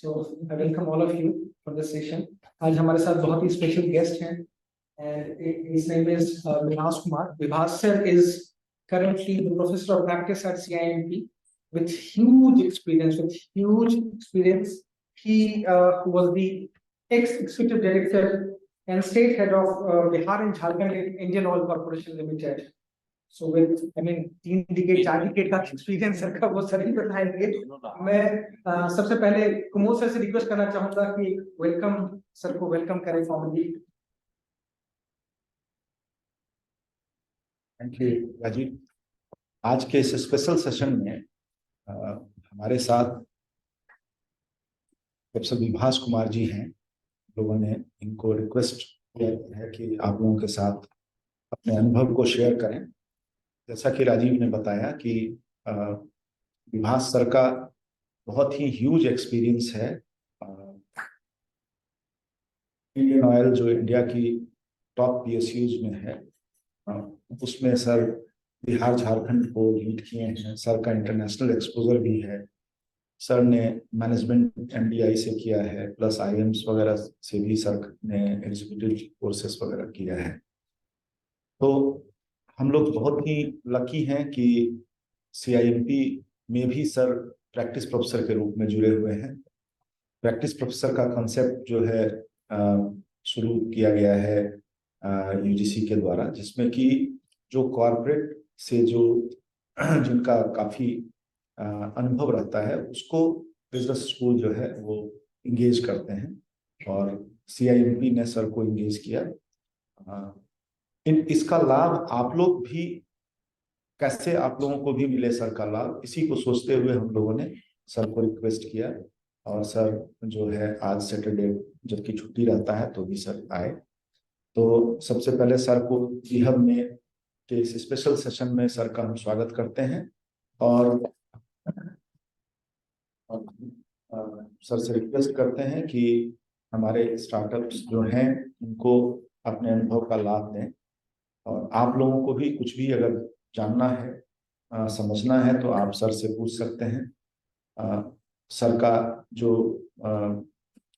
So I welcome all of you for this session. आज हमारे साथ बहुत ही स्पेशल गेस्ट हैं and his name is Vibhas Kumar. Vibhas sir is currently the professor of practice at CIMP with huge experience. He was the ex-executive director and state head of Bihar and Jharkhand Indian Oil Corporation Limited. So with, I mean, 3 decade 4 decade का experience sir का वो सभी बताएंगे। मैं सबसे पहले Kumod sir से request करना चाहूंगा कि वेलकम सर को वेलकम करें फॉर्मली। Thank you Rajiv. आज के इस स्पेशल सेशन में हमारे साथ प्रोफेसर विभास कुमार जी हैं। लोगों ने इनको रिक्वेस्ट किया है कि आप लोगों के साथ अपने अनुभव को शेयर करें। जैसा कि राजीव ने बताया कि विभास सर का बहुत ही ह्यूज एक्सपीरियंस है। इंडियन ऑयल जो इंडिया की टॉप PSUs में है, उसमें सर बिहार झारखंड को लीड किए हैं। सर का इंटरनेशनल एक्सपोजर भी है। सर ने मैनेजमेंट MDI से किया है, प्लस IIMs वगैरह से भी सर ने एग्जीक्यूटिव कोर्सेस वगैरह किया है। तो हम लोग बहुत ही लकी हैं कि CIMP में भी सर प्रैक्टिस प्रोफेसर के रूप में जुड़े हुए हैं। प्रैक्टिस प्रोफेसर का कंसेप्ट जो है शुरू किया गया है UGC के द्वारा, जिसमें कि जो कॉर्पोरेट से जो जिनका काफ़ी अनुभव रहता है उसको बिजनेस स्कूल जो है वो इंगेज करते हैं और CIMP ने सर को इंगेज किया। इसका लाभ आप लोग भी कैसे आप लोगों को भी मिले सर का लाभ, इसी को सोचते हुए हम लोगों ने सर को रिक्वेस्ट किया और सर जो है आज सैटरडे जबकि छुट्टी रहता है तो भी सर आए। तो सबसे पहले सर को बिहब में के इस स्पेशल सेशन में सर का हम स्वागत करते हैं और सर से रिक्वेस्ट करते हैं कि हमारे स्टार्टअप्स जो हैं उनको अपने अनुभव का लाभ दें और आप लोगों को भी कुछ भी अगर जानना है समझना है तो आप सर से पूछ सकते हैं। सर का जो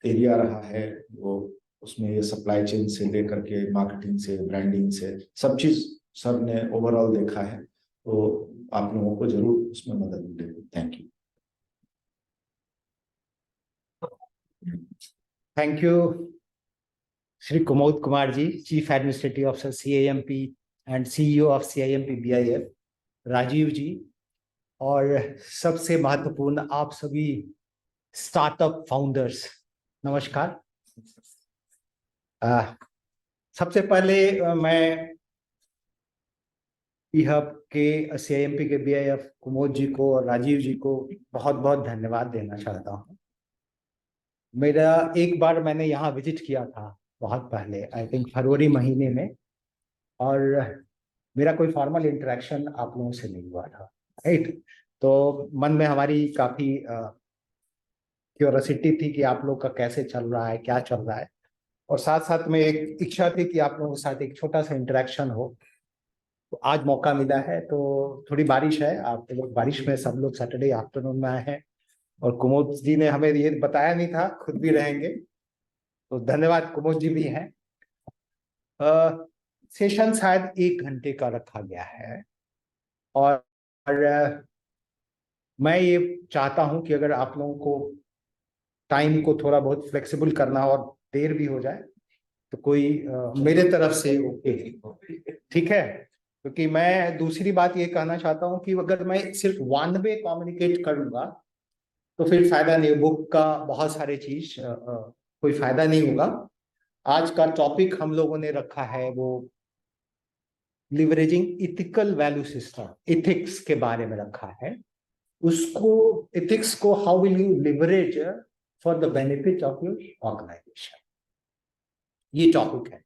एरिया रहा है वो उसमें ये सप्लाई चेन से लेकर के मार्केटिंग से ब्रांडिंग से सब चीज सर ने ओवरऑल देखा है, तो आप लोगों को जरूर उसमें मदद मिलेगी। Thank you. Thank you Shri Kumod Kumar ji, chief administrative officer CIMP and CEO of CIMP BIF, Rajiv ji, और सबसे महत्वपूर्ण आप सभी स्टार्टअप फाउंडर्स, नमस्कार। सबसे पहले मैं बिहब के CIMP के BIF कुमोद जी को और राजीव जी को बहुत बहुत धन्यवाद देना चाहता हूँ। मेरा एक बार मैंने यहाँ विजिट किया था बहुत पहले, आई थिंक फरवरी महीने में, और मेरा कोई फॉर्मल इंटरेक्शन आप लोगों से नहीं हुआ था, राइट। तो मन में हमारी काफ़ी क्यूरियोसिटी थी कि आप लोग का कैसे चल रहा है, क्या चल रहा है, और साथ साथ में एक इच्छा थी कि आप लोगों के साथ एक छोटा सा इंटरेक्शन हो। तो आज मौका मिला है। तो थोड़ी बारिश है, आप लोग बारिश में सब लोग सैटरडे आफ्टरनून में आए हैं और कुमोद जी ने हमें ये बताया नहीं था, खुद भी रहेंगे, तो धन्यवाद कुमोद जी भी हैं। सेशन शायद 1 घंटे का रखा गया है और मैं ये चाहता हूं कि अगर आप लोगों को टाइम को थोड़ा बहुत फ्लेक्सिबल करना और देर भी हो जाए तो कोई मेरे तरफ से ओके, ठीक है। क्योंकि मैं दूसरी बात ये कहना चाहता हूं कि अगर मैं सिर्फ वन वे कम्युनिकेट करूंगा तो फिर फायदा नहीं, बुक का बहुत सारे चीज कोई फायदा नहीं होगा। आज का टॉपिक हम लोगों ने रखा है वो leveraging ethical value system, ethics के बारे में रखा है। उसको इथिक्स को how will you leverage for the benefit of your organisation, ये टॉपिक है।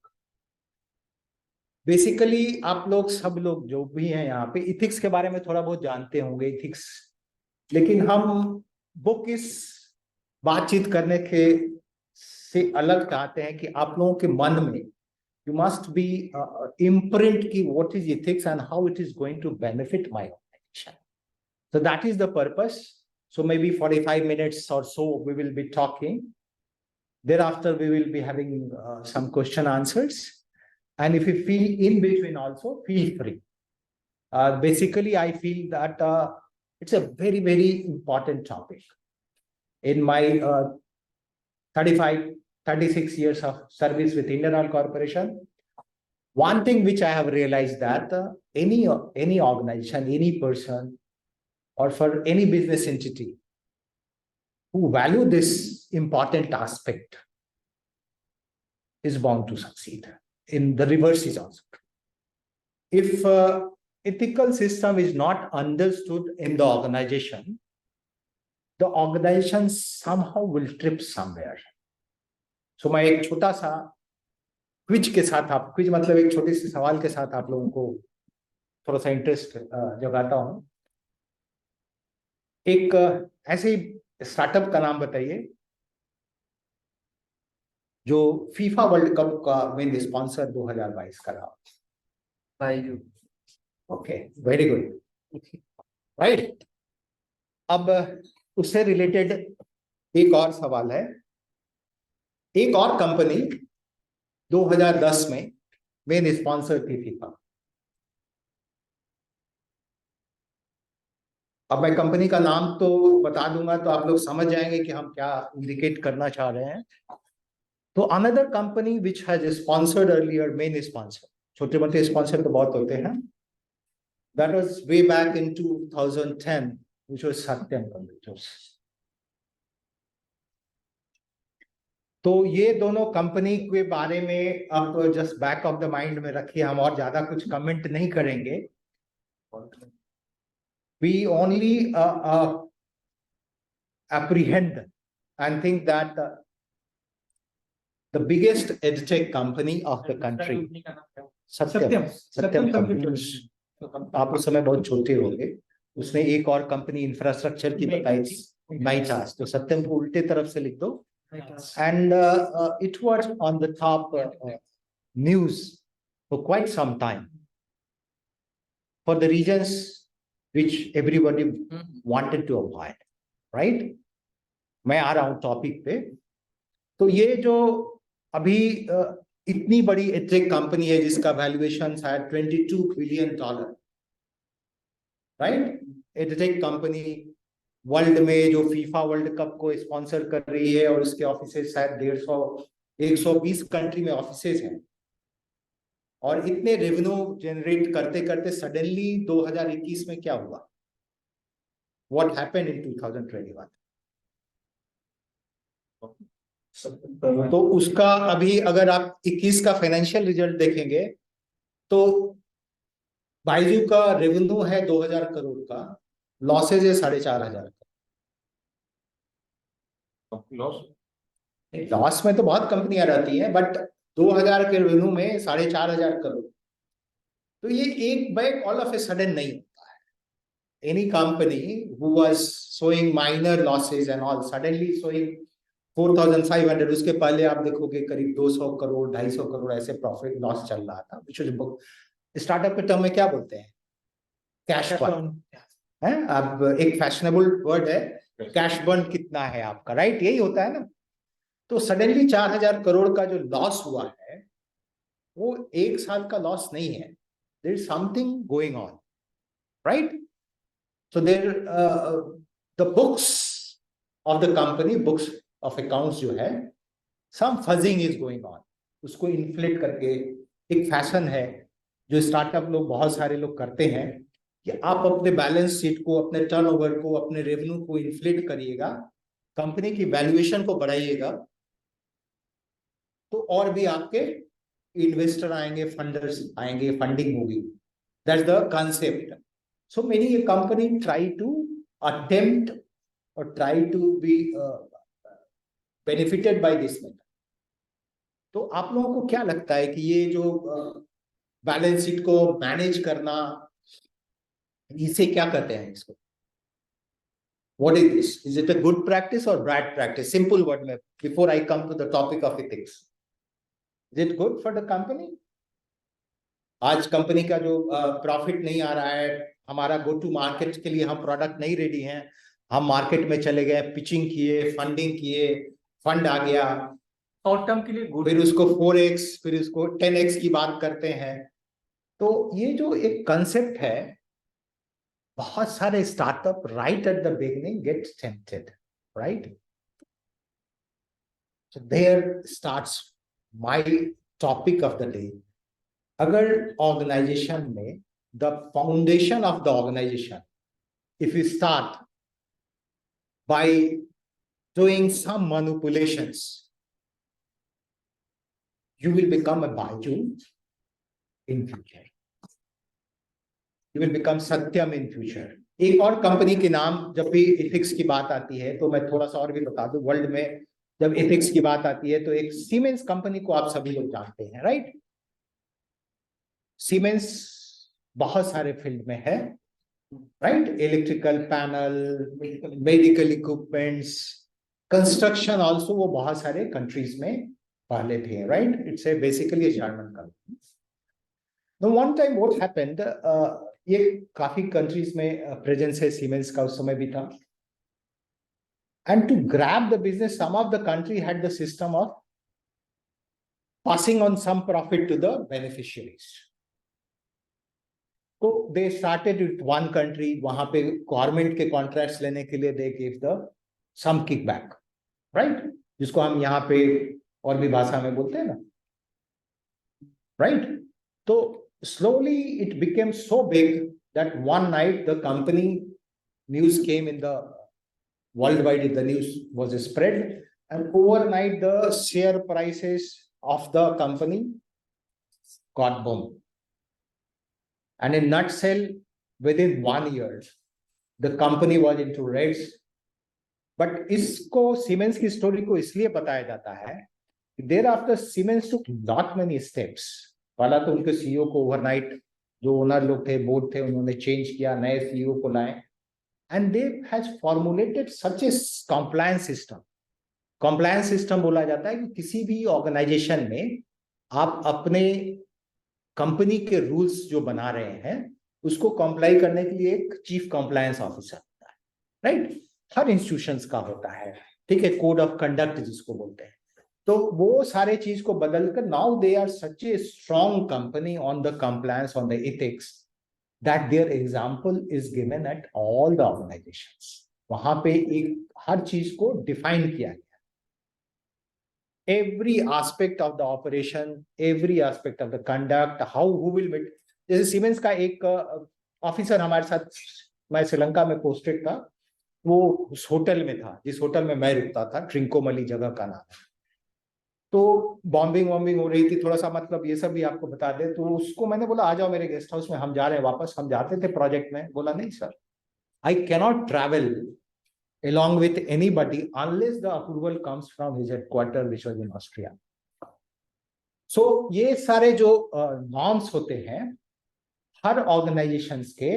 बेसिकली आप लोग सब लोग जो भी हैं यहाँ पे इथिक्स के बारे में थोड़ा बहुत जानते होंगे, इथिक्स, लेकिन हम बुक इस बातचीत करने के से अलग चाहते हैं कि आप लोगों के मन में you must be imprint ki what is ethics and how it is going to benefit my organization. So that is the purpose. So maybe 45 minutes or so we will be talking. Thereafter, we will be having some question answers. And if you feel in between also, feel free. Basically, I feel that it's a very, very important topic. In my 36 years of service with Indian Oil Corporation, one thing which I have realized that any organization, any person, or for any business entity who value this important aspect is bound to succeed. In the reverse is also true. If ethical system is not understood in the organization somehow will trip somewhere. So मैं एक छोटा सा quiz के साथ आप quiz मतलब एक छोटे से सवाल के साथ आप लोगों को थोड़ा सा इंटरेस्ट जगाता हूं. एक ऐसे स्टार्टअप का नाम बताइए जो फीफा वर्ल्ड कप का मेन स्पॉन्सर 2022 का रहा. Byju. Okay, very good. Right, अब उससे रिलेटेड एक और सवाल है. एक और कंपनी 2010 में मेन स्पॉन्सर थी फीफा. अब मैं कंपनी का नाम तो बता दूंगा तो आप लोग समझ जाएंगे कि हम क्या इंडिकेट करना चाह रहे हैं. तो another company which has sponsored earlier main sponsor, छोटे मोटे स्पॉन्सर तो बहुत होते हैं, that was way back in 2010 which was Satyam computers. तो ये दोनों कंपनी के बारे में आप just back of the mind में रखिए, हम और ज्यादा कुछ कमेंट नहीं करेंगे. We only apprehend and think that the biggest edtech company of the country, Satyam computers. आप उस समय बहुत छोटे होंगे. उसने एक और कंपनी इंफ्रास्ट्रक्चर की बताई थी, माइटास. तो सत्यम को उल्टे तरफ से लिख दो. And it was on the top news for quite some time for the reasons which everybody wanted to avoid, right? मैं आ रहा हूं टॉपिक पे. तो ये जो अभी इतनी बड़ी एडटेक कंपनी है जिसका वैल्यूएशन शायद $22 billion, right? Edtech company world में जो फीफा वर्ल्ड कप को स्पॉन्सर कर रही है और उसके ऑफिसेज शायद 120 कंट्री में ऑफिसेज हैं, और इतने रेवेन्यू जनरेट करते करते सडनली 2021 में क्या हुआ? What happened in 2021? तो उसका अभी अगर आप 21 का फाइनेंशियल रिजल्ट देखेंगे तो बायजू का रेवेन्यू है 2000 करोड़ का, लॉसेज है 4500 का. लॉस में तो बहुत कंपनियां रहती हैं, बट 2000 के रेवेन्यू में 4500 करोड़. तो ये एक bag all of a sudden नहीं होता है. Any company who was showing minor losses and all suddenly showing 4500, उसके पहले आप देखोगे करीब 200 करोड़ 250 करोड़ ऐसे प्रॉफिट लॉस चल रहा था. स्टार्टअप के टर्म में क्या बोलते हैं? कैश बर्न है. अब एक फैशनेबल वर्ड है, कैश बर्न कितना है आपका, राइट? यही होता है ना. तो सडनली 4000 करोड़ का जो लॉस हुआ है वो एक साल का लॉस नहीं है. There is something going on, right? So there the books of the company, books of accounts जो है, some fudging is going on. उसको इन्फ्लेट करके एक फैशन है जो स्टार्टअप लोग बहुत सारे लोग करते हैं कि आप अपने बैलेंस शीट को, अपने टर्नओवर को, अपने रेवेन्यू को इन्फ्लेट करिएगा, कंपनी की वैल्यूएशन को बढ़ाइएगा, तो और भी आपके इन्वेस्टर आएंगे, फंडर्स आएंगे, फंडिंग होगी. That's the concept. So many company try to attempt और try to be benefited by this method. तो आप लोगों को क्या लगता है कि ये जो बैलेंस शीट को मैनेज करना, इसे क्या कहते हैं? इसको what is this? Is it a good practice or bad practice? Simple word में, before I come to the topic of ethics. Is it good for the company? आज कंपनी का जो प्रॉफिट नहीं आ रहा है, हमारा गो टू मार्केट के लिए हम प्रोडक्ट नहीं रेडी हैं, हम मार्केट में चले गए, पिचिंग किए, फंडिंग किए, फंड आ गया, शॉर्ट टर्म के लिए गुड। फिर उसको 4x, फिर उसको 10x की बात करते हैं। तो ये जो एक कंसेप्ट है, बहुत सारे startup right at the beginning get tempted, right? So there starts my topic of the day. अगर organization में the foundation of the organization, if you start by doing some manipulations, you will become a Baidu in future. You will become Satyam in future. एक और company के नाम, जब भी ethics की बात आती है तो मैं थोड़ा सा और भी बता दूं, वर्ल्ड में जब एथिक्स की बात आती है तो एक सीमेंस कंपनी को आप सभी लोग जानते हैं, राइट? सीमेंस बहुत सारे फील्ड में है, right? Electrical panel, medical equipments, construction also, वो बहुत सारे कंट्रीज में पहले थे, right? It's a basically German company. No one time what happened, ये काफी कंट्रीज में प्रेजेंस है सीमेंस का, उस समय भी था। And to grab the business, some of the country had the system of passing on some profit to the beneficiaries. So they started with one country, वहां पे गवर्नमेंट के कॉन्ट्रैक्ट्स लेने के लिए they gave the some kickback, right? जिसको हम यहाँ पे और भी भाषा में बोलते हैं ना, right? तो slowly it became so big that one night the company news came in the worldwide, the news was spread, and overnight the share prices of the company got boom. And in nutshell, within 1 year, the company was into reds. But इसको Siemens की story को इसलिए बताया जाता है, thereafter Siemens took not many steps. पहला तो उनके सीईओ को ओवरनाइट, जो ओनर लोग थे, बोर्ड थे, उन्होंने चेंज किया, नए सीईओ को लाए, and they has formulated such a compliance system. compliance system बोला जाता है कि किसी भी ऑर्गेनाइजेशन में आप अपने कंपनी के रूल्स जो बना रहे हैं उसको कंप्लाई करने के लिए एक चीफ कंप्लायंस ऑफिसर होता है, राइट? हर इंस्टीट्यूशंस का होता है, ठीक है, कोड ऑफ कंडक्ट जिसको बोलते हैं। तो वो सारे चीज को बदलकर now they are such a strong company on the compliance, on the ethics, that their example is given at all the organizations. वहां पे एक हर चीज को डिफाइन किया गया, every aspect of the operation, every aspect of the conduct, how who will meet. जैसे siemens का एक ऑफिसर हमारे साथ, मैं श्रीलंका में पोस्टेड था, वो उस होटल में था जिस होटल में मैं रुकता था, ट्रिंकोमली जगह का नाम है। तो बॉम्बिंग हो रही थी, थोड़ा सा मतलब ये सब भी आपको बता दे। तो उसको मैंने बोला आ जाओ मेरे गेस्ट हाउस में, हम जा रहे हैं वापस, हम जाते थे प्रोजेक्ट में। बोला नहीं sir, I cannot travel along with anybody unless the approval comes from his headquarter which was in Austria. So ये सारे जो नॉर्म्स होते हैं हर ऑर्गेनाइजेशंस के,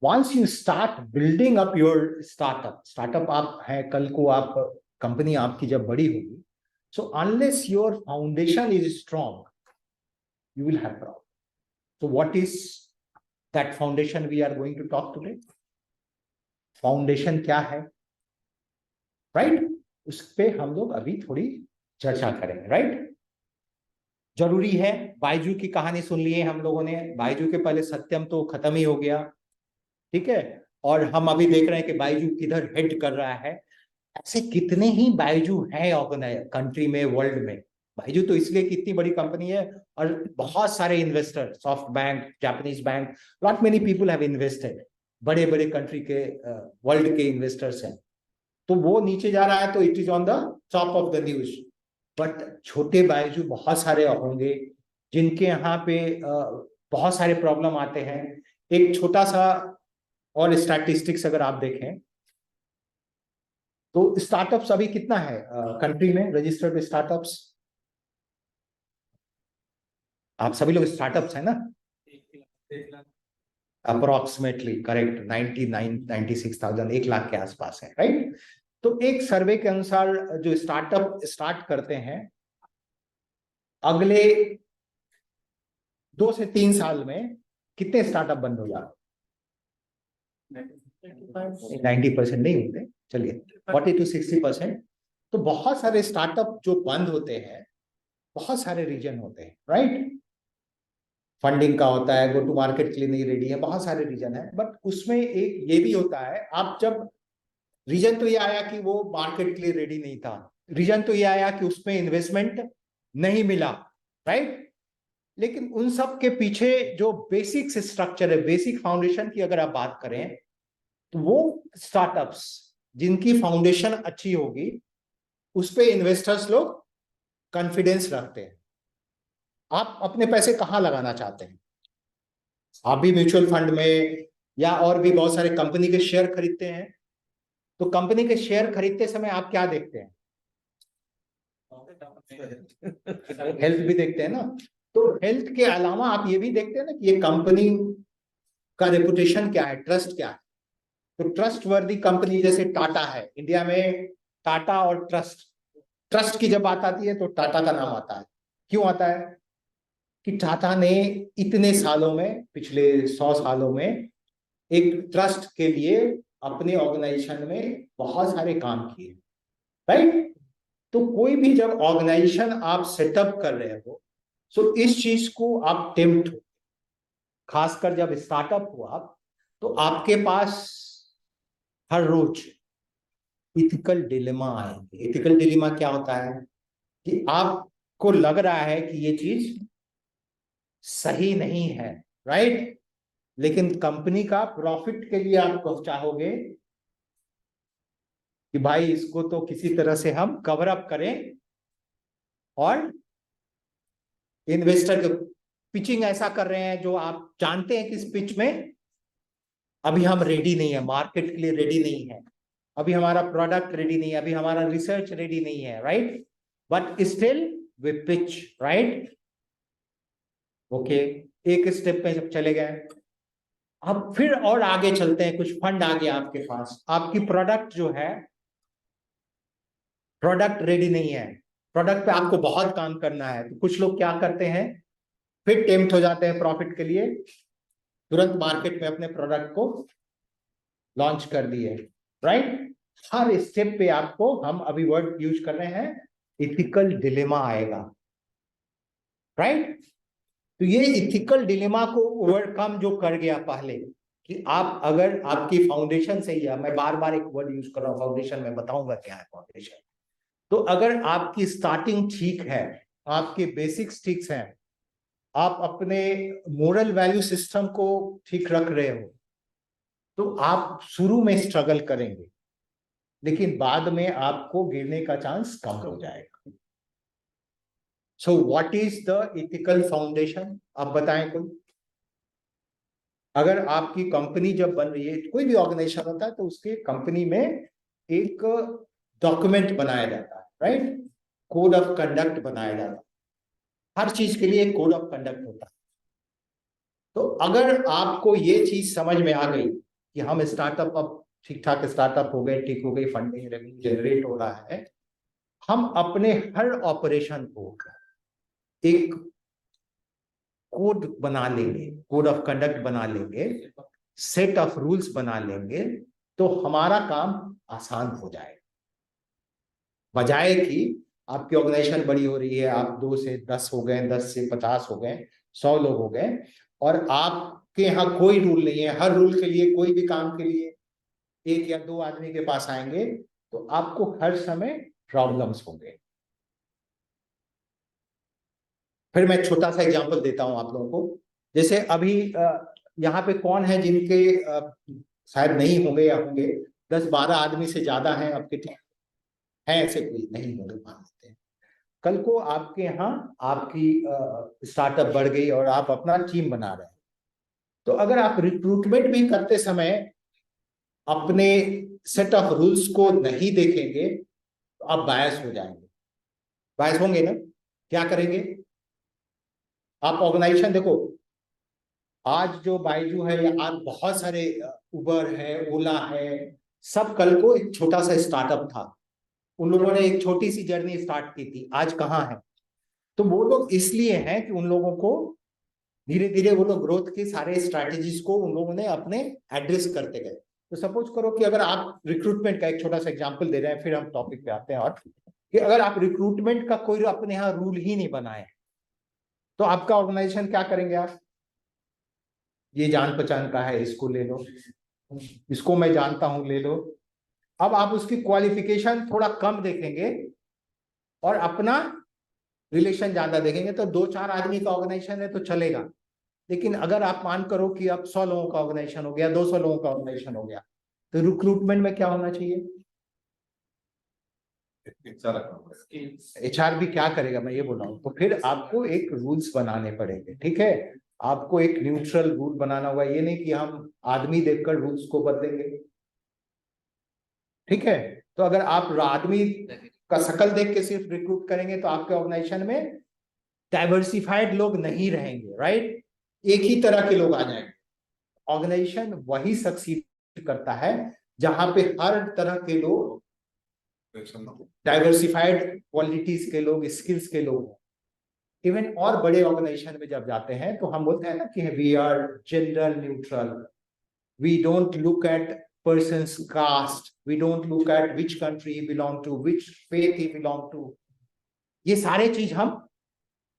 once you start building up your startup आप हैं, कल को आप कंपनी आपकी जब बड़ी होगी, so unless your foundation is strong, you will have problem. So what is that foundation we are going to talk today? Foundation क्या है, राइट? उस पे हम लोग अभी थोड़ी चर्चा करेंगे, राइट? जरूरी है। बायजू की कहानी सुन लिए हम लोगों ने, बायजू के पहले सत्यम तो खत्म ही हो गया, ठीक है, और हम अभी देख रहे हैं कि बायजू किधर हेड कर रहा है। ऐसे कितने ही बायजू है कंट्री में, वर्ल्ड में। बायजू तो इसलिए कि इतनी बड़ी कंपनी है और बहुत सारे investor, soft bank, Japanese bank, lot many people have invested, बड़े बड़े कंट्री के वर्ल्ड के इन्वेस्टर्स हैं। तो वो नीचे जा रहा है तो it is on the top of the news. But छोटे बायजू बहुत सारे होंगे जिनके यहाँ पे बहुत सारे प्रॉब्लम आते हैं। एक छोटा सा और स्टैटिस्टिक्स अगर आप देखें तो स्टार्टअप्स अभी कितना है कंट्री में रजिस्टर्ड स्टार्टअप्स? आप सभी लोग स्टार्टअप्स है ना? अप्रोक्सीमेटली करेक्ट, 96,000, 1 लाख के आसपास है, राइट? तो एक सर्वे के अनुसार जो स्टार्टअप स्टार्ट करते हैं अगले 2 से 3 साल में कितने स्टार्टअप बंद हो जाते? 90% नहीं होते, चलिए 40 to 60%। तो बहुत सारे स्टार्टअप जो बंद होते हैं, बहुत सारे रीजन होते हैं, राइट? फंडिंग का होता है, गो टू मार्केट के लिए नहीं रेडी है, बहुत सारे रीजन है। बट उसमें एक ये भी होता है, आप जब रीजन तो ये आया कि वो मार्केट के लिए रेडी नहीं था, रीजन तो ये आया कि उसमें इन्वेस्टमेंट नहीं मिला, राइट? लेकिन उन सब के पीछे जो बेसिक स्ट्रक्चर है, बेसिक फाउंडेशन की अगर आप बात करें, तो वो स्टार्टअप्स जिनकी फाउंडेशन अच्छी होगी, उस पे इन्वेस्टर्स लोग कॉन्फिडेंस रखते हैं। आप अपने पैसे कहाँ लगाना चाहते हैं? आप भी म्यूचुअल फंड में या और भी बहुत सारे कंपनी के शेयर खरीदते हैं, तो कंपनी के शेयर खरीदते समय आप क्या देखते हैं? हेल्थ भी देखते हैं ना। तो हेल्थ के अलावा आप ये भी देखते हैं ना कि ये कंपनी का रेपुटेशन क्या है, ट्रस्ट क्या है। तो ट्रस्ट वर्दी कंपनी जैसे टाटा है, इंडिया में टाटा और ट्रस्ट की जब बात आती है तो टाटा का नाम आता है। क्यों आता है? कि टाटा ने इतने सालों में, पिछले 100 सालों में एक ट्रस्ट के लिए अपने ऑर्गेनाइजेशन में बहुत सारे काम किए, राइट? तो कोई भी जब ऑर्गेनाइजेशन आप सेटअप कर रहे हो, तो इस चीज को आप टेम्प्ट हो, खासकर जब स्टार्टअप हुआ, तो आपके पास हर रोज इथिकल डिलेमा आएंगे। इथिकल डिलेमा क्या होता है? कि आपको लग रहा है कि ये चीज सही नहीं है, राइट? लेकिन कंपनी का प्रॉफिट के लिए आप चाहोगे कि भाई इसको तो किसी तरह से हम कवर अप करें, और इन्वेस्टर के पिचिंग ऐसा कर रहे हैं जो आप जानते हैं कि इस पिच में अभी हम रेडी नहीं है, मार्केट के लिए रेडी नहीं है, अभी हमारा प्रोडक्ट रेडी नहीं है, अभी हमारा रिसर्च रेडी नहीं है, right? But still we pitch, right? Okay, एक स्टेप पे जब चले गए, अब फिर और आगे चलते हैं, कुछ फंड आ गया आपके पास, आपकी प्रोडक्ट जो है, प्रोडक्ट रेडी नहीं है, प्रोडक्ट पे आपको बहुत काम करना है। तो कुछ लोग क्या करते हैं, फिर टेम्प्ट हो जाते हैं प्रॉफिट के लिए, तुरंत मार्केट में अपने प्रोडक्ट को लॉन्च कर दिए, राइट? हर स्टेप पे आपको, हम अभी वर्ड यूज कर रहे हैं, इथिकल डिलेमा आएगा, राइट? तो ये इथिकल डिलेमा को ओवरकम जो कर गया पहले, कि आप अगर आपकी फाउंडेशन सही है, मैं बार बार एक वर्ड यूज कर रहा हूं फाउंडेशन, में बताऊंगा क्या है फाउंडेशन। तो अगर आपकी स्टार्टिंग ठीक है, आपके बेसिक्स ठीक हैं, आप अपने मोरल वैल्यू सिस्टम को ठीक रख रहे हो, तो आप शुरू में स्ट्रगल करेंगे, लेकिन बाद में आपको गिरने का चांस कम हो जाएगा। So what is the ethical foundation, आप बताएं कोई? अगर आपकी कंपनी जब बन रही है, कोई भी ऑर्गेनाइजेशन होता है, तो उसके कंपनी में एक डॉक्यूमेंट बनाया जाता है, राइट? कोड ऑफ कंडक्ट बनाया जाता है, हर चीज के लिए एक कोड ऑफ कंडक्ट होता है। तो अगर आपको ये चीज समझ में आ गई कि हम स्टार्टअप अब ठीक ठाक स्टार्टअप हो गए, ठीक हो गई, फंडिंग रेवेन्यू जनरेट हो रहा है, हम अपने हर ऑपरेशन को एक कोड बना लेंगे, कोड ऑफ कंडक्ट बना लेंगे, सेट ऑफ रूल्स बना लेंगे, तो हमारा काम आसान हो जाएगा। बजाय कि आपकी ऑर्गेनाइजेशन बड़ी हो रही है, आप 2 से 10 हो गए, 10 से 50 हो गए, 100 लोग हो गए, और आपके यहाँ कोई रूल नहीं है, हर रूल के लिए, कोई भी काम के लिए 1 या 2 आदमी के पास आएंगे, तो आपको हर समय प्रॉब्लम्स होंगे। फिर मैं छोटा सा एग्जांपल देता हूं आप लोगों को। जैसे अभी यहाँ पे कौन है जिनके शायद नहीं होंगे या होंगे, 10-12 आदमी से ज्यादा हैं आपके टीम है? ऐसे कोई नहीं होंगे, मान लेते हैं। कल को आपके यहाँ आपकी स्टार्टअप बढ़ गई और आप अपना टीम बना रहे हैं, तो अगर आप रिक्रूटमेंट भी करते समय अपने सेट ऑफ रूल्स को नहीं देखेंगे, तो आप बायस हो जाएंगे। बायस होंगे ना? क्या करेंगे आप? ऑर्गेनाइजेशन देखो, आज जो बाइजू है, या आज बहुत सारे उबर है, ओला है, सब कल को एक छोटा सा स्टार्टअप था, उन लोगों ने एक छोटी सी जर्नी स्टार्ट की थी, आज कहाँ है? तो वो लोग इसलिए हैं कि उन लोगों को धीरे धीरे वो लोग ग्रोथ के सारे स्ट्रैटेजीज को उन लोगों ने अपने एड्रेस करते गए। तो सपोज करो कि अगर आप रिक्रूटमेंट का एक छोटा सा एग्जांपल दे रहे हैं, फिर हम टॉपिक पे आते हैं, और कि अगर आप रिक्रूटमेंट का कोई अपने यहाँ रूल ही नहीं बनाए तो आपका ऑर्गेनाइजेशन क्या करेंगे आप? ये जान पहचान का है, इसको ले लो, इसको मैं जानता हूं, ले लो। अब आप उसकी क्वालिफिकेशन थोड़ा कम देखेंगे और अपना रिलेशन ज्यादा देखेंगे, तो 2-4 आदमी का ऑर्गेनाइजेशन है तो चलेगा। लेकिन अगर आप मान करो कि अब 100 लोगों का ऑर्गेनाइजेशन हो गया, 200 लोगों का ऑर्गेनाइजेशन हो गया, तो रिक्रूटमेंट में क्या होना चाहिए? एचआर भी क्या करेगा, मैं ये बोल रहा हूँ। तो फिर आपको एक रूल्स बनाने पड़ेंगे, ठीक है? आपको एक न्यूट्रल रूल बनाना होगा, ये नहीं कि हम आदमी देखकर रूल्स को बदलेंगे, ठीक है? तो अगर आप आदमी का शकल देख के सिर्फ रिक्रूट करेंगे तो आपके ऑर्गेनाइजेशन में डाइवर्सिफाइड लोग नहीं रहेंगे, राइट? एक ही तरह के लोग आ जाएंगे। ऑर्गेनाइजेशन वही सक्सीड करता है जहां पे हर तरह के लोग, डाइवर्सिफाइड क्वालिटीज के लोग, स्किल्स के लोग। इवन और बड़े ऑर्गेनाइजेशन में जब जाते हैं तो हम बोलते हैं ना कि we are gender neutral, we don't look at person's caste, we don't look at which country he belong to, which faith he belong to. ये सारे चीज हम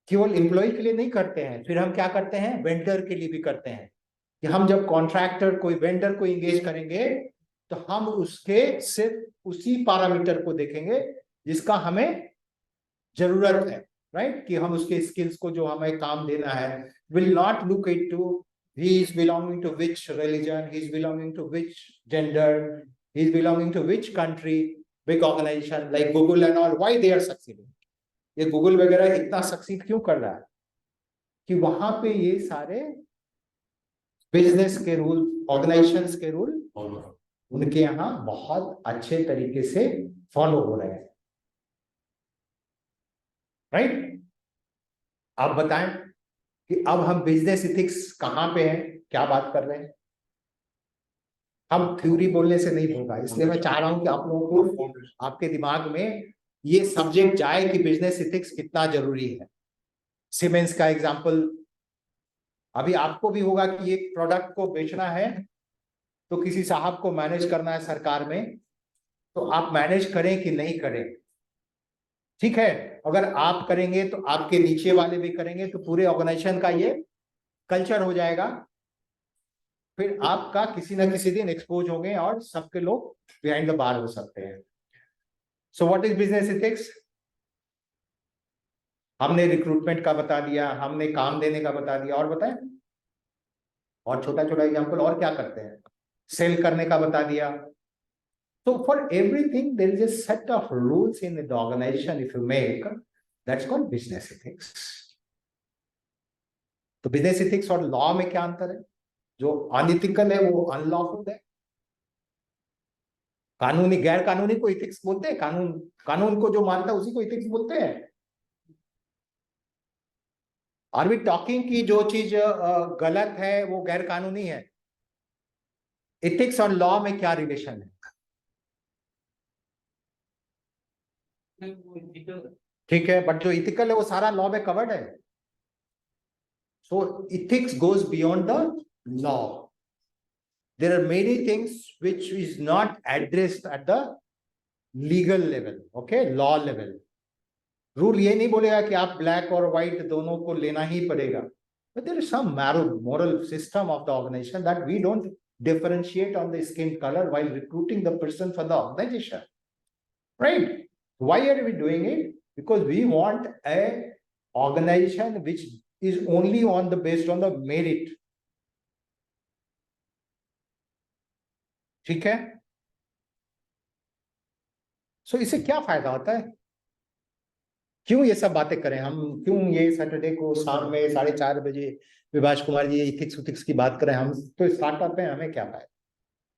केवल एम्प्लॉय के लिए नहीं करते हैं, फिर हम क्या करते हैं? वेंडर के लिए भी करते हैं कि हम जब कॉन्ट्रैक्टर कोई वेंडर को एंगेज करेंगे तो हम उसके सिर्फ उसी पैरामीटर को देखेंगे जिसका हमें जरूरत है, राइट? कि हम उसके स्किल्स को जो हमें काम देना है, will not look it to he is belonging to which religion, he is belonging to which gender, he is belonging to which country. Big organization like Google and all, why they are succeeding? ये Google वगैरह इतना succeed क्यों कर रहा है? कि वहां पे ये सारे बिजनेस के रूल, ऑर्गेनाइजेशंस के रूल उनके यहाँ बहुत अच्छे तरीके से फॉलो हो रहे हैं, राइट? आप बताएं कि अब हम बिजनेस इथिक्स कहां पे हैं, क्या बात कर रहे हैं? हम थ्योरी बोलने से नहीं होगा, इसलिए मैं चाह रहा हूं कि आप लोगों को आपके दिमाग में ये सब्जेक्ट जाए कि बिजनेस इथिक्स कितना जरूरी है। सीमेंस का एग्जांपल अभी आपको भी होगा कि एक प्रोडक्ट को बेचना है तो किसी साहब को मैनेज करना है सरकार में, तो आप मैनेज करें कि नहीं करें, ठीक है? अगर आप करेंगे तो आपके नीचे वाले भी करेंगे, तो पूरे ऑर्गेनाइजेशन का ये कल्चर हो जाएगा। फिर आपका किसी ना किसी दिन एक्सपोज होंगे और सबके लोग बिहाइंड द बार हो सकते हैं। So what is business ethics? हमने रिक्रूटमेंट का बता दिया, हमने काम देने का बता दिया, और बताएं और छोटा छोटा एग्जांपल और क्या करते हैं, सेल करने का बता दिया। So for everything there is a set of rules in the organization if you make, that's called business ethics. तो बिजनेस इथिक्स और लॉ में क्या अंतर है? जो अनइथिकल है वो अनलॉफुल है, कानूनी गैर कानूनी को इथिक्स बोलते हैं, कानून को जो मानता है उसी को इथिक्स बोलते हैं। आर वी टॉकिंग की जो चीज गलत है वो गैर कानूनी है? इथिक्स और लॉ में क्या रिलेशन है? ठीक है, बट जो इथिकल है वो सारा लॉ में कवर्ड है। So ethics goes beyond the law. There are many things which is not addressed at the legal level, okay, law level. Rule ये नहीं बोलेगा कि आप ब्लैक और व्हाइट दोनों को लेना ही पड़ेगा, but there is some moral system of the organization that we don't differentiate on the skin color while recruiting the person for the organization, right? Why are we doing it? Because we want a organization which is only on the based on the merit. ठीक है? सो इससे क्या फायदा होता है? क्यों ये सब बातें करें हम? क्यों ये सैटरडे को शाम में 4:30 बजे विभाष कुमार जी इथिक्स उथिक्स की बात करें? हम तो स्टार्टअप है, हमें क्या फायदा?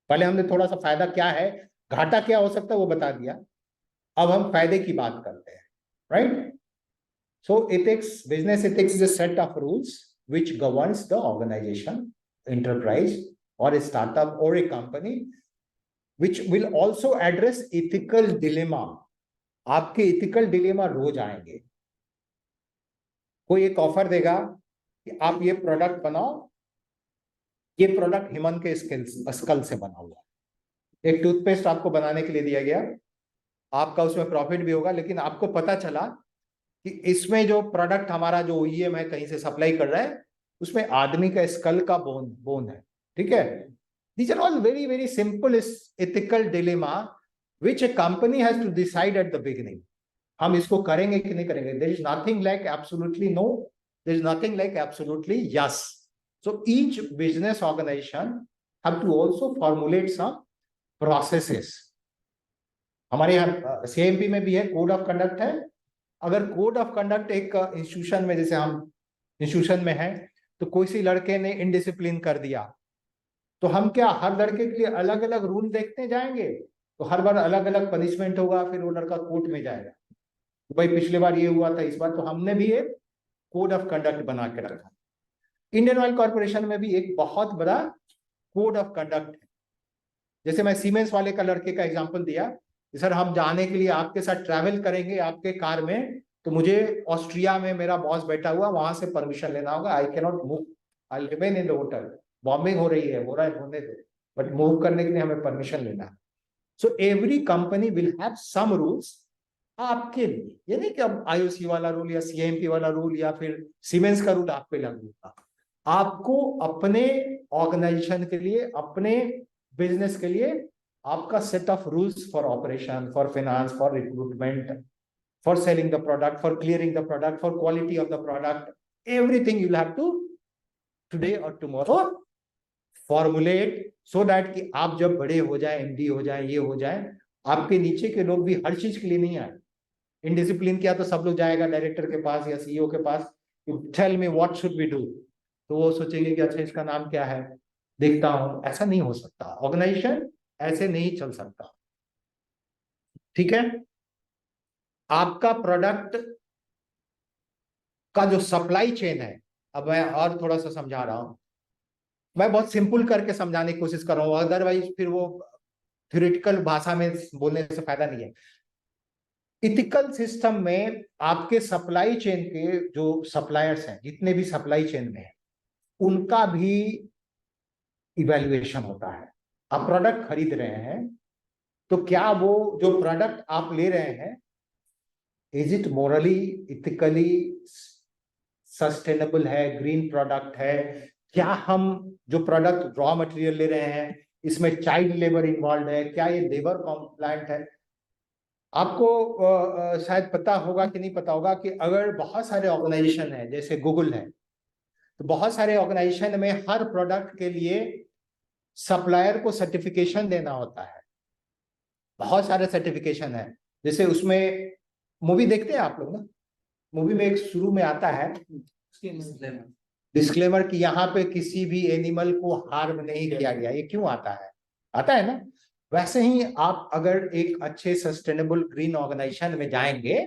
पहले हमने थोड़ा सा फायदा क्या है, घाटा क्या हो सकता है वो बता दिया, अब हम फायदे की बात करते हैं, right? So ethics, business ethics is a set of rules which governs the organization, enterprise or a startup or a company, which will also address ethical dilemma. आपके ethical dilemma रोज आएंगे। कोई एक ऑफर देगा कि आप ये प्रोडक्ट बनाओ, ये प्रोडक्ट हेमंत के स्कल से बना हुआ, एक टूथपेस्ट आपको बनाने के लिए दिया गया, आपका उसमें प्रॉफिट भी होगा, लेकिन आपको पता चला कि इसमें जो प्रोडक्ट हमारा जो OEM है कहीं से सप्लाई कर रहा है, उसमें आदमी का स्कल का बोन बोन है, ठीक है। These are all very very simple ethical dilemma which a company has to decide at the beginning, हम इसको करेंगे कि नहीं करेंगे। There is nothing like absolutely no, there is nothing like absolutely yes. So each business organization have to also formulate some processes. हमारे यहाँ CMP में भी है, कोड ऑफ कंडक्ट है। अगर कोड ऑफ कंडक्ट एक इंस्टीट्यूशन में, जैसे हम इंस्टीट्यूशन में है, तो कोई सी लड़के ने इनडिसिप्लिन कर दिया, तो हम क्या हर लड़के के लिए अलग अलग रूल देखते जाएंगे? तो हर बार अलग अलग पनिशमेंट होगा, फिर वो लड़का कोर्ट में जाएगा, तो भाई पिछले बार ये हुआ था, इस बार तो हमने भी एक कोड ऑफ कंडक्ट बना के रखा। इंडियन ऑयल कॉर्पोरेशन में भी एक बहुत बड़ा कोड ऑफ कंडक्ट है। जैसे मैं सीमेंस वाले का लड़के का एग्जांपल दिया, सर हम जाने के लिए आपके साथ ट्रैवल करेंगे आपके कार में, तो मुझे ऑस्ट्रिया में मेरा बॉस बैठा हुआ, वहां से परमिशन लेना होगा। I can not move, I remain in the hotel, bombing हो रही है, हो रहा है, होने दो, बट मूव करने के लिए हमें परमिशन लेना है। So every company will have some rules आपके लिए, ये नहीं कि अब IOC वाला रूल या CMP वाला रूल या फिर सीमेंस का रूल आप पे लागू होगा। आपको अपने ऑर्गेनाइजेशन के लिए, अपने बिजनेस के लिए आपका set of rules for operation, for finance, for recruitment, for selling the product, for clearing the product, for quality of the product, everything you will have to today और टुमारो फॉर्मुलेट, सो दैट कि आप जब बड़े हो जाए, MD हो जाए, ये हो जाए, आपके नीचे के लोग भी हर चीज के लिए नहीं आए। इनडिसिप्लिन किया तो सब लोग जाएगा डायरेक्टर के पास या CEO के पास, tell me what should we do, तो वो सोचेंगे कि अच्छा इसका नाम क्या है, देखता हूं। ऐसा नहीं हो सकता, ऑर्गेनाइजेशन ऐसे नहीं चल सकता, ठीक है। आपका प्रोडक्ट का जो सप्लाई चेन है, अब मैं और थोड़ा सा समझा रहा हूं, मैं बहुत सिंपल करके समझाने की कोशिश कर रहा हूं, अदरवाइज फिर वो थ्योरेटिकल भाषा में बोलने से फायदा नहीं है। इथिकल सिस्टम में आपके सप्लाई चेन के जो सप्लायर्स हैं, जितने भी सप्लाई चेन में है, उनका भी इवैल्यूएशन होता है। आप प्रोडक्ट खरीद रहे हैं, तो क्या वो जो प्रोडक्ट आप ले रहे हैं, is it morally, ethically sustainable है, ग्रीन प्रोडक्ट है? क्या हम जो प्रोडक्ट रॉ मटेरियल ले रहे हैं, इसमें चाइल्ड लेबर इन्वॉल्व है? क्या ये लेबर कॉम्प्लायंट है? आपको शायद पता होगा कि नहीं पता होगा कि अगर बहुत सारे ऑर्गेनाइजेशन है, जैसे गूगल है, तो बहुत सारे ऑर्गेनाइजेशन में हर प्रोडक्ट के लिए सप्लायर को सर्टिफिकेशन देना होता है। बहुत सारे सर्टिफिकेशन है, जैसे उसमें मूवी देखते हैं आप लोग ना, मूवी में एक शुरू में आता है डिस्क्लेमर कि यहाँ पे किसी भी एनिमल को हार्म नहीं किया गया। ये क्यों आता है? आता है ना। वैसे ही आप अगर एक अच्छे सस्टेनेबल ग्रीन ऑर्गेनाइजेशन में जाएंगे,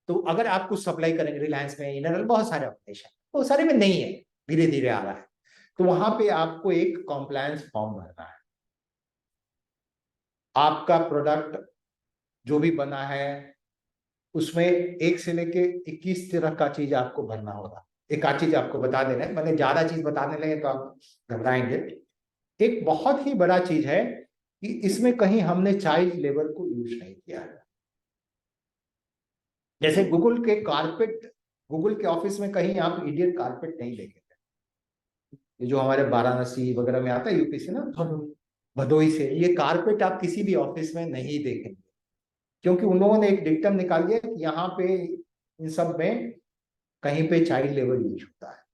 तो अगर आप कुछ सप्लाई करेंगे, रिलायंस में, इनरल, बहुत सारे ऑर्गेनाइजेशन, वो सारे में नहीं है, धीरे धीरे आ रहा है, तो वहां पे आपको एक कॉम्प्लायंस फॉर्म भरना है। आपका प्रोडक्ट जो भी बना है उसमें 1 से लेके 21 तरह का चीज आपको भरना होगा। एक आध चीज आपको बता देना है, मैंने ज्यादा चीज बताने लगे तो आप घबराएंगे। एक बहुत ही बड़ा चीज है कि इसमें कहीं हमने चाइल्ड लेबर को यूज नहीं किया है। जैसे गूगल के कारपेट, गूगल के ऑफिस में कहीं आप इंडियन कारपेट नहीं देखेंगे। ये जो हमारे वाराणसी वगैरह में आता है, यूपी से ना, भदोई से, ये कारपेट आप किसी भी ऑफिस में नहीं देखेंगे, क्योंकि उन लोगों ने एक डिक्टम निकाल दिया कि यहाँ पे इन सब में कहीं पे चाइल्ड लेबर यूज होता है।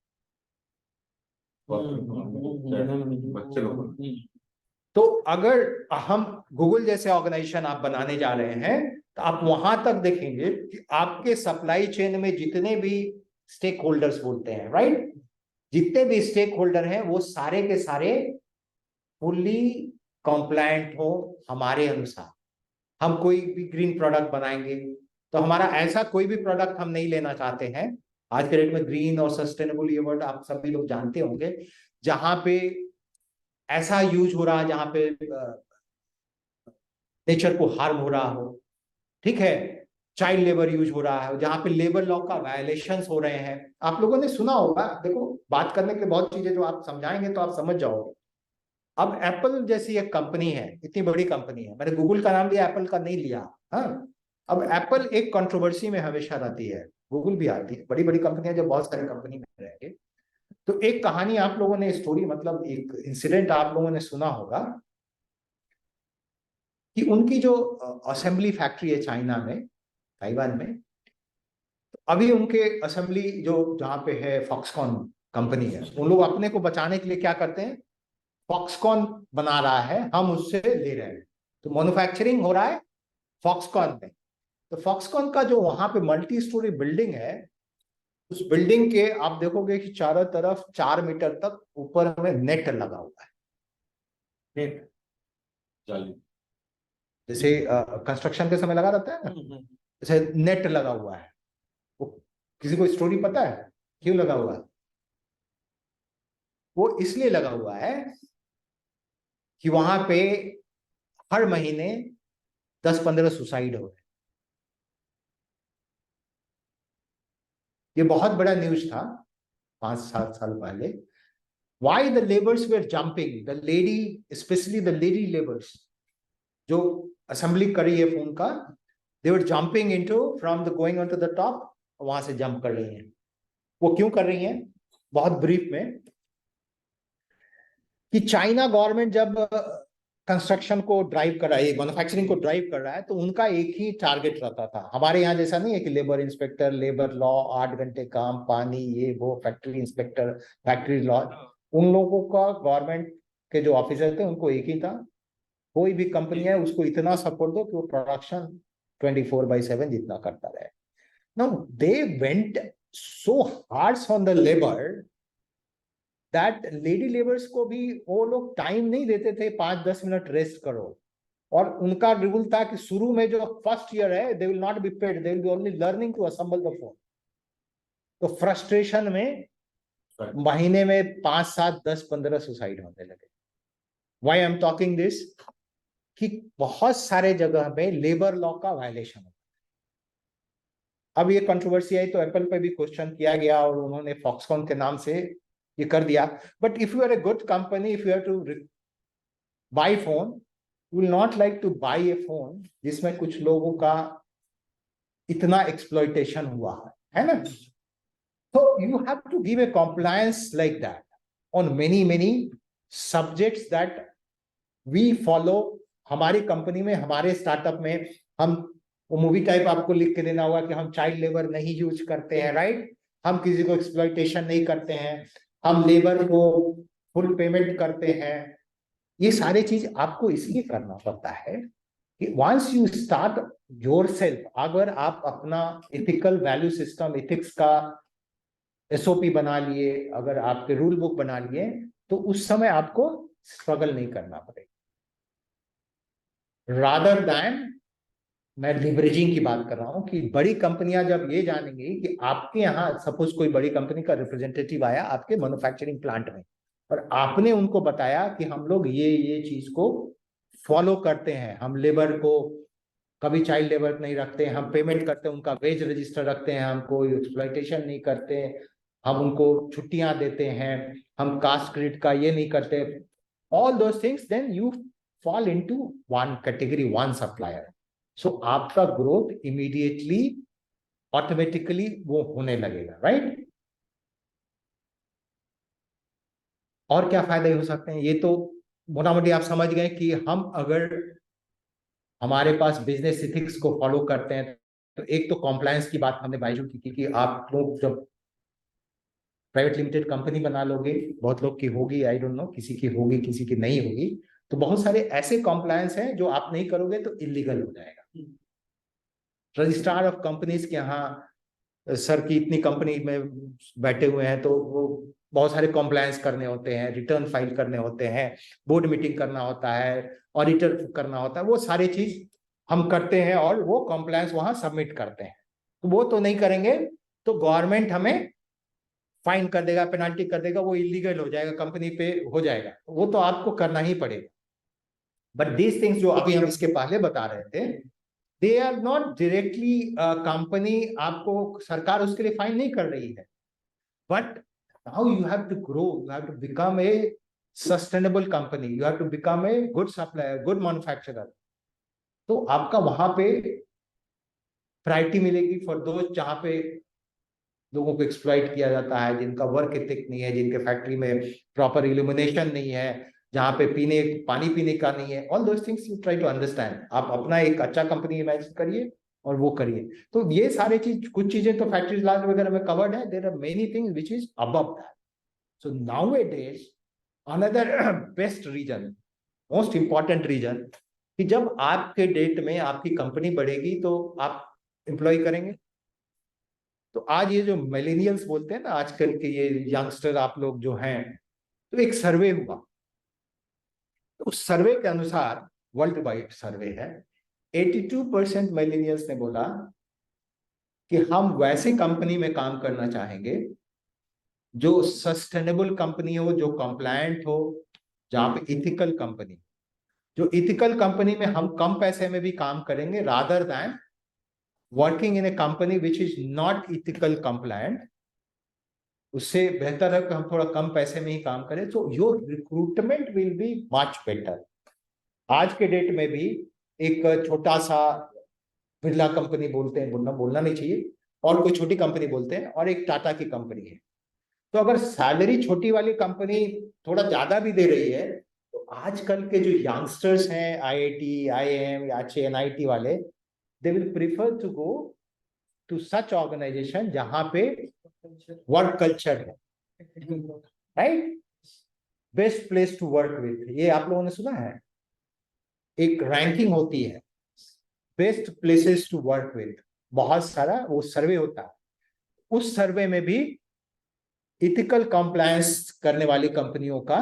तो अगर हम गूगल जैसे ऑर्गेनाइजेशन आप बनाने जा रहे हैं, तो आप वहां तक देखेंगे कि आपके सप्लाई चेन में जितने भी स्टेक होल्डर्स बोलते हैं, राइट, जितने भी स्टेक होल्डर हैं, वो सारे के सारे फुल्ली कॉम्प्लायंट हो हमारे अनुसार। हम कोई भी ग्रीन प्रोडक्ट बनाएंगे, तो हमारा ऐसा कोई भी प्रोडक्ट हम नहीं लेना चाहते हैं, आज के डेट में ग्रीन और सस्टेनेबल ये वर्ड आप सभी लोग जानते होंगे, जहां पे ऐसा यूज हो रहा है जहां पे नेचर को हार्म हो रहा हो, ठीक है, चाइल्ड लेबर यूज हो रहा है, जहां पे लेबर लॉ का वायलेशंस हो रहे हैं। आप लोगों ने सुना होगा, देखो बात करने के बहुत चीजें जो आप समझाएंगे तो आप समझ जाओगे। अब एप्पल जैसी एक कंपनी है, इतनी बड़ी कंपनी है, मैंने गूगल का नाम लिया, एप्पल का नहीं लिया। हाँ, अब एप्पल एक कंट्रोवर्सी में हमेशा रहती है, गूगल भी आती है, बड़ी बड़ी कंपनियां जब बहुत सारी कंपनी में रहेंगे। तो एक कहानी आप लोगों ने, स्टोरी मतलब एक इंसिडेंट आप लोगों ने सुना होगा कि उनकी जो असेंबली फैक्ट्री है चाइना में, ताइवान में, तो अभी उनके असेंबली जो जहाँ पे है फॉक्सकॉन कंपनी है, उन लोग अपने को बचाने के लिए क्या करते हैं, फॉक्सकॉन बना रहा है, हम उससे ले रहे हैं, तो मैन्युफैक्चरिंग हो रहा है फॉक्सकॉन में। तो फॉक्सकॉन का जो वहां पे मल्टी स्टोरी बिल्डिंग है, उस बिल्डिंग के आप देखोगे कि चारों तरफ 4 मीटर तक ऊपर में नेट लगा हुआ है, नेट, जैसे कंस्ट्रक्शन के समय लगा रहता है ना, जैसे नेट लगा हुआ है। वो किसी को स्टोरी पता है क्यों लगा हुआ है? वो इसलिए लगा हुआ है कि वहां पे हर महीने 10-15 सुसाइड हो रहे। ये बहुत बड़ा न्यूज था 5-7 साल पहले। Why the laborers were jumping? The lady, especially the lady laborers, जो असेंबली कर रही है फोन का, they were jumping into from the going onto the top, वहां से जंप कर रही हैं। वो क्यों कर रही हैं? बहुत ब्रीफ में, कि चाइना गवर्नमेंट जब कंस्ट्रक्शन को ड्राइव कर रहा है, मैन्युफैक्चरिंग को ड्राइव कर रहा है, तो उनका एक ही टारगेट रहता था। हमारे यहाँ जैसा नहीं है कि लेबर इंस्पेक्टर, लेबर लॉ, 8 घंटे काम, पानी, ये वो, फैक्ट्री इंस्पेक्टर, फैक्ट्री लॉ। उन लोगों का गवर्नमेंट के जो ऑफिसर थे उनको एक ही था, कोई भी कंपनी है उसको इतना सपोर्ट दो कि वो प्रोडक्शन 24/7 जितना करता रहे। Now they went so hard on the labour that lady labours को भी वो लोग टाइम नहीं देते थे 5-10 मिनट रेस्ट करो। और उनका रूल था कि शुरू में जो फर्स्ट ईयर है, they will not be paid, they will be only learning to assemble the phone. तो फ्रस्ट्रेशन में महीने में 5-7-10-15 सुसाइड होने लगे। Why I am talking this, कि बहुत सारे जगह में लेबर लॉ का वायलेशन होता है। अब ये कंट्रोवर्सी आई तो एप्पल पे भी क्वेश्चन किया गया और उन्होंने फॉक्सकॉन के नाम से ये कर दिया। But if you are a good company, if you have to buy phone, you will not like to buy a phone जिसमें कुछ लोगों का इतना एक्सप्लॉइटेशन हुआ है ना। So you have to give a compliance like that on many subjects that we follow। हमारी company में, हमारे स्टार्टअप में, हम वो मूवी टाइप आपको लिख के देना होगा कि हम चाइल्ड लेबर नहीं यूज करते हैं, राइट? हम किसी को एक्सप्लॉइटेशन नहीं करते हैं, हम लेबर को फुल पेमेंट करते हैं। ये सारी चीज आपको इसलिए करना पड़ता है कि वंस यू स्टार्ट योरसेल्फ, अगर आप अपना एथिकल वैल्यू सिस्टम, एथिक्स का एसओपी बना लिए, अगर आपके रूल बुक बना लिए, तो उस समय आपको स्ट्रगल नहीं करना पड़ेगा। रादर दैन, मैं लिवरेजिंग की बात कर रहा हूं कि बड़ी कंपनियां जब ये जानेंगी कि आपके यहाँ सपोज कोई बड़ी कंपनी का रिप्रेजेंटेटिव आया आपके मैन्युफैक्चरिंग प्लांट में, और आपने उनको बताया कि हम लोग ये चीज को फॉलो करते हैं, हम लेबर को कभी चाइल्ड लेबर नहीं रखते, हम पेमेंट करते हैं, उनका वेज रजिस्टर रखते हैं, हम कोई एक्सप्लॉइटेशन नहीं करते, हम उनको छुट्टियां देते हैं, हम कास्ट क्रेडिट का ये नहीं करते, all those things, then you fall into one category, one supplier. So आपका ग्रोथ इमीडिएटली ऑटोमेटिकली वो होने लगेगा, राइट? और क्या फायदे हो सकते हैं? ये तो मोटा मोटी आप समझ गए कि हम अगर हमारे पास बिजनेस एथिक्स को फॉलो करते हैं, तो एक तो कॉम्प्लायंस की बात हमने बाइजू की कि आप लोग जब प्राइवेट लिमिटेड कंपनी बना लोगे, बहुत लोग की होगी, आई डोंट नो, किसी की होगी किसी की नहीं होगी, तो बहुत सारे ऐसे कॉम्प्लायंस हैं जो आप नहीं करोगे तो इलीगल हो जाएगा। रजिस्ट्रार ऑफ कंपनीज के यहाँ सर की इतनी कंपनी में बैठे हुए हैं, तो वो बहुत सारे कॉम्प्लायंस करने होते हैं, रिटर्न फाइल करने होते हैं, बोर्ड मीटिंग करना होता है, ऑडिटर करना होता है, वो सारी चीज हम करते हैं और वो कॉम्प्लायंस वहां सबमिट करते हैं। तो वो तो नहीं करेंगे तो गवर्नमेंट हमें फाइन कर देगा, पेनाल्टी कर देगा, वो इलीगल हो जाएगा, कंपनी पे हो जाएगा, वो तो आपको करना ही पड़ेगा। बट दीज थिंग्स जो अभी हम इसके पहले बता रहे थे, they are not directly company, आपको सरकार उसके लिए फाइन नहीं कर रही है, but now you have to grow, you have to become a sustainable company, you have to become a good supplier, good manufacturer. तो आपका वहां पे प्रायोरिटी मिलेगी फॉर दोस्त जहां पे लोगों को एक्सप्लॉइट किया जाता है, जिनका वर्क एथिक नहीं है, जिनके फैक्ट्री में प्रॉपर इल्यूमिनेशन नहीं है, जहां पे पानी पीने का नहीं है। All those things you try to understand. आप अपना एक अच्छा कंपनी इमेजिन करिए और वो करिए। तो ये सारे चीज, कुछ चीजें तो फैक्ट्री लॉज वगैरह में कवर्ड है, there are many things which is above that. So nowadays another best reason, most important reason, कि जब आपके डेट में आपकी कंपनी बढ़ेगी तो आप एम्प्लॉय करेंगे। तो आज ये जो मिलेनियल्स बोलते हैं ना, आजकल के ये यंगस्टर आप लोग जो हैं, तो एक सर्वे हुआ, तो उस सर्वे के अनुसार, वर्ल्ड वाइड सर्वे है, 82% मिलेनियल्स ने बोला कि हम वैसे कंपनी में काम करना चाहेंगे जो सस्टेनेबल कंपनी हो, जो कंप्लायंट हो, जहां पे इथिकल कंपनी, जो इथिकल कंपनी में हम कम पैसे में भी काम करेंगे, rather than working in A company which is not ethical compliant. उससे बेहतर है कि हम थोड़ा कम पैसे में ही काम करें, तो your recruitment will be much better. आज के डेट में भी एक छोटा सा बिरला कंपनी बोलते हैं, बोलना नहीं चाहिए, और कोई छोटी कंपनी बोलते हैं, और एक टाटा की कंपनी है। तो अगर सैलरी छोटी वाली कंपनी थोड़ा ज्यादा भी दे रही है, तो आजकल के जो यंगस्टर्स हैं, आईआईटी, आईआईएम या अच्छे एनआईटी वाले, they will prefer to go to such organization जहां पे वर्क कल्चर है, right? Best place to work with, ये आप लोगों ने सुना है, एक रैंकिंग होती है best places to work with, बहुत सारा वो सर्वे होता है। उस सर्वे में भी इथिकल कंप्लायंस करने वाली कंपनियों का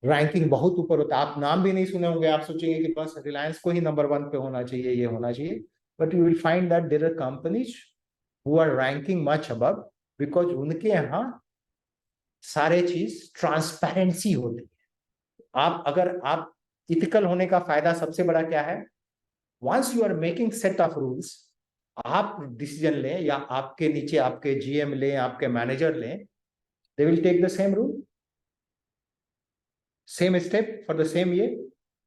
रैंकिंग बहुत ऊपर होता है। आप नाम भी नहीं सुने होंगे, आप सोचेंगे कि बस रिलायंस को ही नंबर 1 पे होना चाहिए, ये होना चाहिए, but you will find that there are companies who are ranking much above, because उनके यहाँ सारे चीज ट्रांसपेरेंसी होती है। अगर आप इथिकल होने का फायदा सबसे बड़ा क्या है, once you are making set of rules, आप डिसीजन लें या आपके नीचे आपके जीएम लें, आपके मैनेजर लें, they will take the same rule, same step for the same ये।